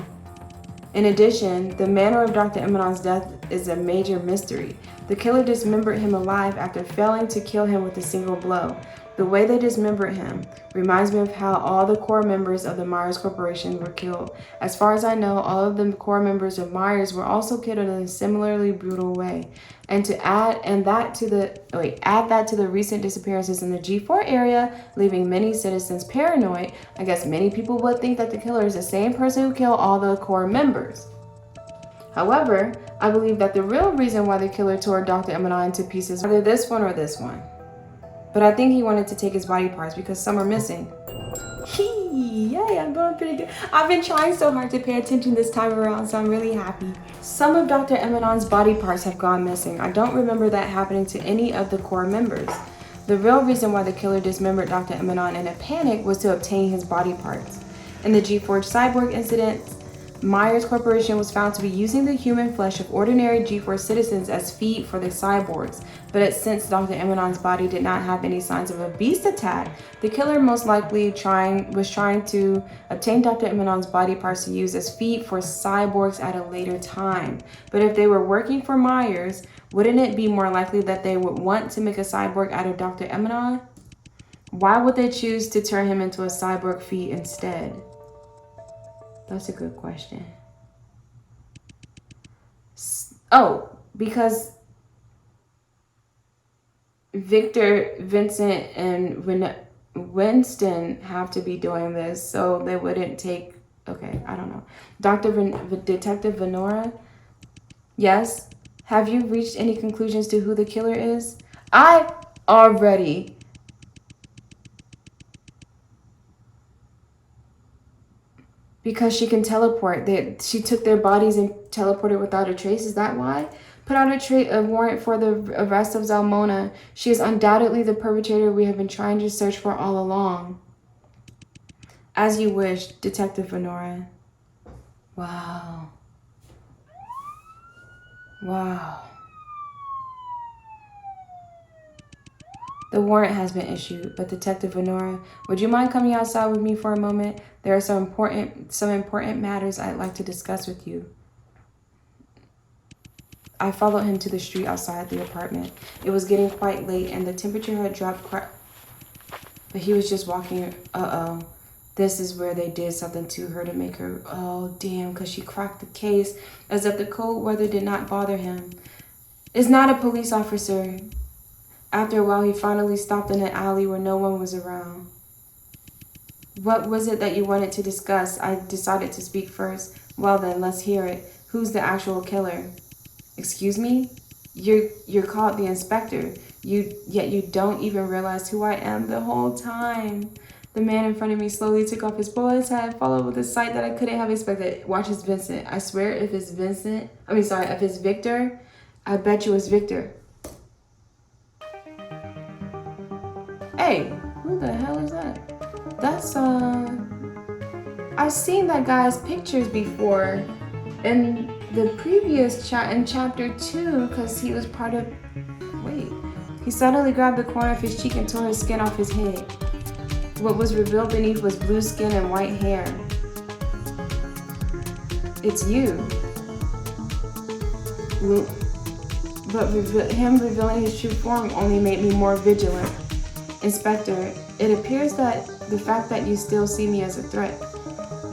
In addition, the manner of Dr. Eminon's death is a major mystery. The killer dismembered him alive after failing to kill him with a single blow. The way they dismembered him reminds me of how all the core members of the Myers Corporation were killed. As far as I know, all of the core members of Myers were also killed in a similarly brutal way. And to add that to the recent disappearances in the G4 area, leaving many citizens paranoid, I guess many people would think that the killer is the same person who killed all the core members. However, I believe that the real reason why the killer tore Dr. Eminon into pieces was either this one or this one. But I think he wanted to take his body parts because some are missing. Yay, I'm doing pretty good. I've been trying so hard to pay attention this time around, so I'm really happy. Some of Dr. Eminon's body parts have gone missing. I don't remember that happening to any of the core members. The real reason why the killer dismembered Dr. Eminon in a panic was to obtain his body parts. In the G4 cyborg incident, Myers Corporation was found to be using the human flesh of ordinary G4 citizens as feed for the cyborgs, but since Dr. Eminon's body did not have any signs of a beast attack, the killer most likely was trying to obtain Dr. Eminon's body parts to use as feed for cyborgs at a later time. But if they were working for Myers, wouldn't it be more likely that they would want to make a cyborg out of Dr. Eminon? Why would they choose to turn him into a cyborg feed instead? That's a good question. Oh, because Victor, Vincent, and Winston have to be doing this, so they wouldn't take... Okay, I don't know. Detective Venora? Yes? Have you reached any conclusions to who the killer is? I already... Because she can teleport. She took their bodies and teleported without a trace. Is that why? Put out a warrant for the arrest of Zalmona. She is undoubtedly the perpetrator we have been trying to search for all along. As you wish, Detective Venora. Wow. Wow. The warrant has been issued, but Detective Venora, would you mind coming outside with me for a moment? There are some important matters I'd like to discuss with you. I followed him to the street outside the apartment. It was getting quite late and the temperature had dropped but he was just walking. Uh-oh. This is where they did something to her to make her... Oh, damn, because she cracked the case as if the cold weather did not bother him. It's not a police officer. After a while, he finally stopped in an alley where no one was around. What was it that you wanted to discuss? I decided to speak first. Well then, let's hear it. Who's the actual killer? Excuse me? You're called the inspector. Yet you don't even realize who I am the whole time. The man in front of me slowly took off his bowler's hat, followed with a sight that I couldn't have expected. Watch, it's Vincent. I swear if it's Victor, I bet you it's Victor. Hey, who the hell is that? That's, I've seen that guy's pictures before in the previous in chapter 2, because he was part of... Wait. He suddenly grabbed the corner of his cheek and tore his skin off his head. What was revealed beneath was blue skin and white hair. It's you. But him revealing his true form only made me more vigilant. Inspector, it appears that the fact that you still see me as a threat.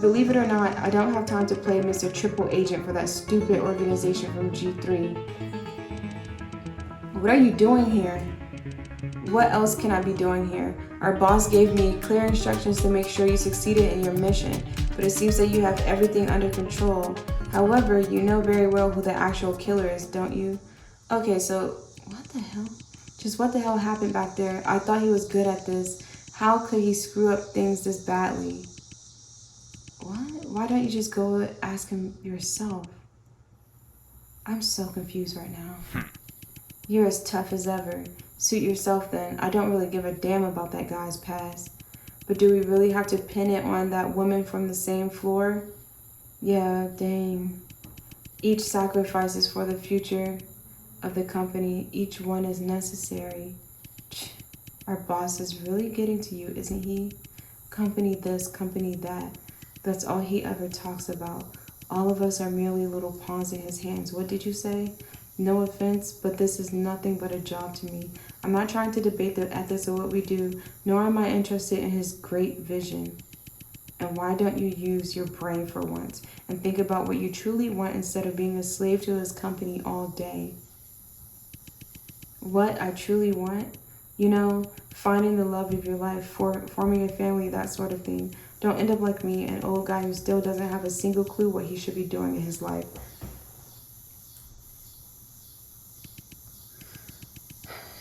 Believe it or not, I don't have time to play Mr. Triple Agent for that stupid organization from G3. What are you doing here? What else can I be doing here? Our boss gave me clear instructions to make sure you succeeded in your mission, but it seems that you have everything under control. However, you know very well who the actual killer is, don't you? Okay, so what the hell? Just what the hell happened back there? I thought he was good at this. How could he screw up things this badly? What? Why don't you just go ask him yourself? I'm so confused right now. You're as tough as ever. Suit yourself then. I don't really give a damn about that guy's past. But do we really have to pin it on that woman from the same floor? Yeah, dang. Each sacrifices for the future. of the company. Each one is necessary. Our boss is really getting to you, isn't he? Company this, company that. That's all he ever talks about. All of us are merely little pawns in his hands. What did you say? No offense, but this is nothing but a job to me. I'm not trying to debate the ethics of what we do, nor am I interested in his great vision. And why don't you use your brain for once and think about what you truly want instead of being a slave to his company all day? What I truly want? You know, finding the love of your life, forming a family, that sort of thing. Don't end up like me, an old guy who still doesn't have a single clue what he should be doing in his life.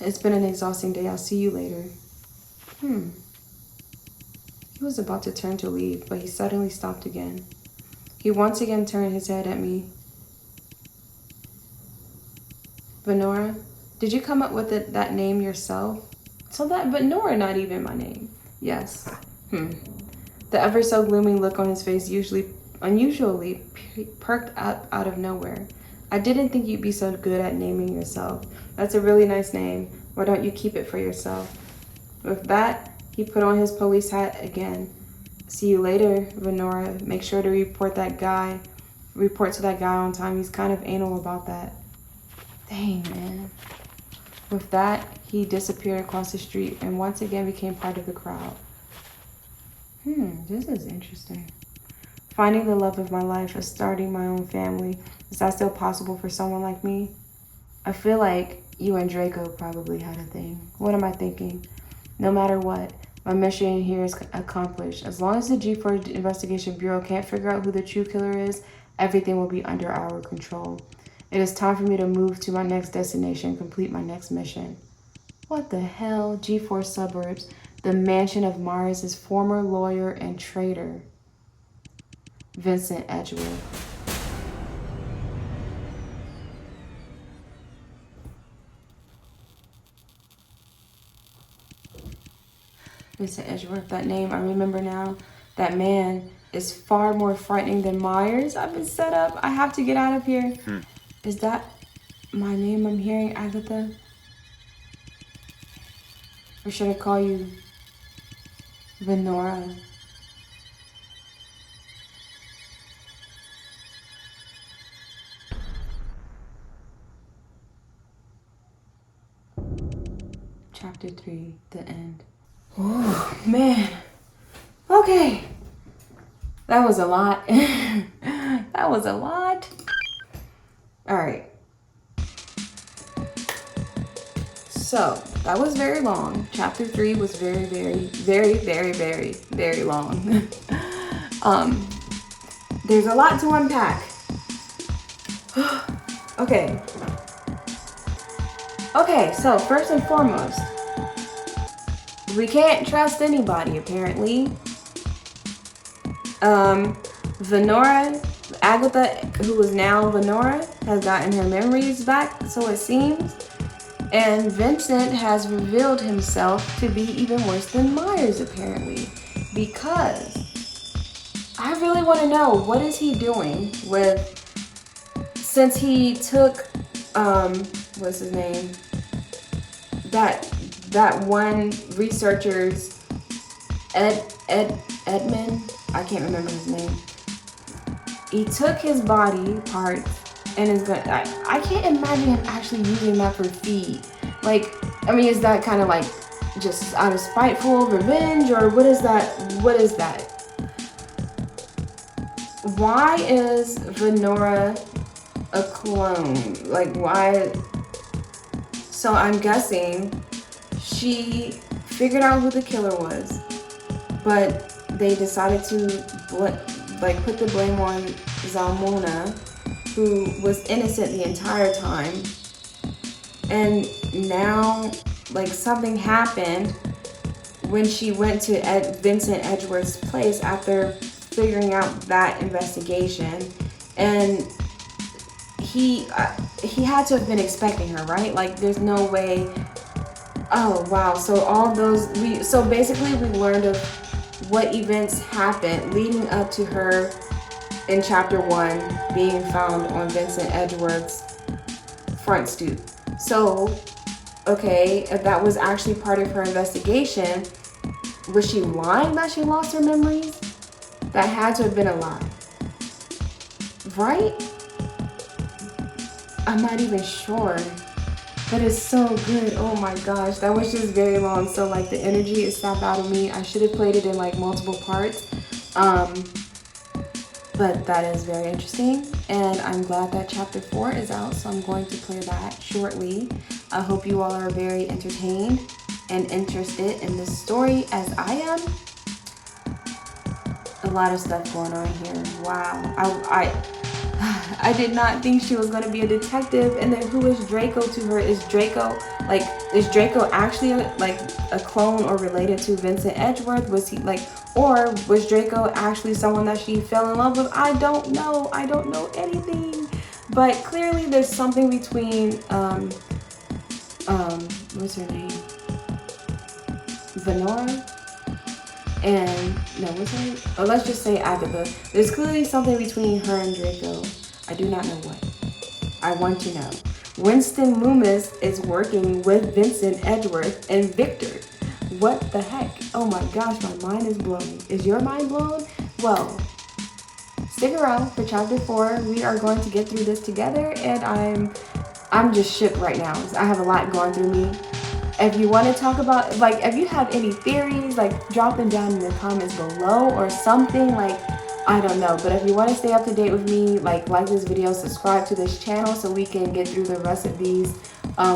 It's been an exhausting day. I'll see you later. He was about to turn to leave, but he suddenly stopped again. He once again turned his head at me. Venora, did you come up with that name yourself? But Venora, not even my name. Yes. The ever so gloomy look on his face unusually perked up out of nowhere. I didn't think you'd be so good at naming yourself. That's a really nice name. Why don't you keep it for yourself? With that, he put on his police hat again. See you later, Venora. Make sure to report to that guy on time. He's kind of anal about that. Dang, man. With that, he disappeared across the street and once again became part of the crowd. This is interesting. Finding the love of my life or starting my own family, is that still possible for someone like me? I feel like you and Draco probably had a thing. What am I thinking? No matter what, my mission here is accomplished. As long as the G4 Investigation Bureau can't figure out who the true killer is, everything will be under our control. It is time for me to move to my next destination and complete my next mission. What the hell? G4 Suburbs, the mansion of Mars' former lawyer and traitor, Vincent Edgeworth. Vincent Edgeworth, that name, I remember now. That man is far more frightening than Myers. I've been set up. I have to get out of here. Is that my name I'm hearing, Agatha? Or should I call you Venora? Chapter 3, the end. Oh, man. Okay. That was a lot. That was a lot. All right. So, that was very long. Chapter 3 was very, very, very, very, very, very long. There's a lot to unpack. Okay. Okay, so first and foremost, we can't trust anybody, apparently. Venora, Agatha, who is now Venora, has gotten her memories back, so it seems. And Vincent has revealed himself to be even worse than Myers, apparently. Because I really want to know, what is he doing since he took, what's his name? That one researcher's Edmund, I can't remember his name. He took his body parts and is gonna, I can't imagine him actually using that for feed. Like, I mean, is that kind of like just out of spiteful revenge, or what is that? What is that? Why is Venora a clone? Like, why? So I'm guessing she figured out who the killer was, but they decided to put the blame on Zalmona, who was innocent the entire time. And now, like, something happened when she went to Vincent Edgeworth's place after figuring out that investigation, and he had to have been expecting her, right? Like, there's no way. Oh wow! So all those basically we learned of what events happened leading up to her in chapter 1 being found on Vincent Edgeworth's front stoop. So, okay, if that was actually part of her investigation, was she lying that she lost her memories? That had to have been a lie. Right? I'm not even sure. But it's so good. Oh my gosh. That was just very long. So like the energy is snapped out of me. I should have played it in like multiple parts. But that is very interesting. And I'm glad that chapter 4 is out. So I'm going to play that shortly. I hope you all are very entertained and interested in this story as I am. A lot of stuff going on here. Wow. I did not think she was going to be a detective. And then who is Draco to her? Is Draco actually a clone or related to Vincent Edgeworth? Was he like, or was Draco actually someone that she fell in love with? I don't know. I don't know anything. But clearly there's something between what's her name? Venora? And no, what's her name? Oh, let's just say Agatha. There's clearly something between her and Draco. I do not know what. I want to know. Winston Loomis is working with Vincent Edgeworth and Victor. What the heck? Oh my gosh, my mind is blown. Is your mind blown? Well, stick around for chapter 4. We are going to get through this together, and I'm just shook right now. I have a lot going through me. If you want to talk about, like, if you have any theories, like, drop them down in the comments below or something, like, I don't know. But if you want to stay up to date with me, like this video, subscribe to this channel so we can get through the rest of these.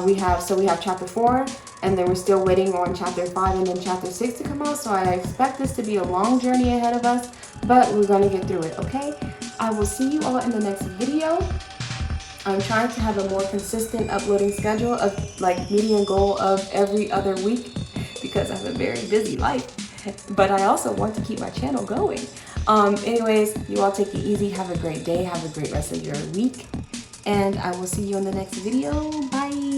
We have chapter 4, and then we're still waiting on chapter 5 and then chapter 6 to come out. So I expect this to be a long journey ahead of us, but we're going to get through it, okay? I will see you all in the next video. I'm trying to have a more consistent uploading schedule of like median goal of every other week because I have a very busy life, but I also want to keep my channel going. Anyways, you all take it easy. Have a great day. Have a great rest of your week. And I will see you in the next video. Bye.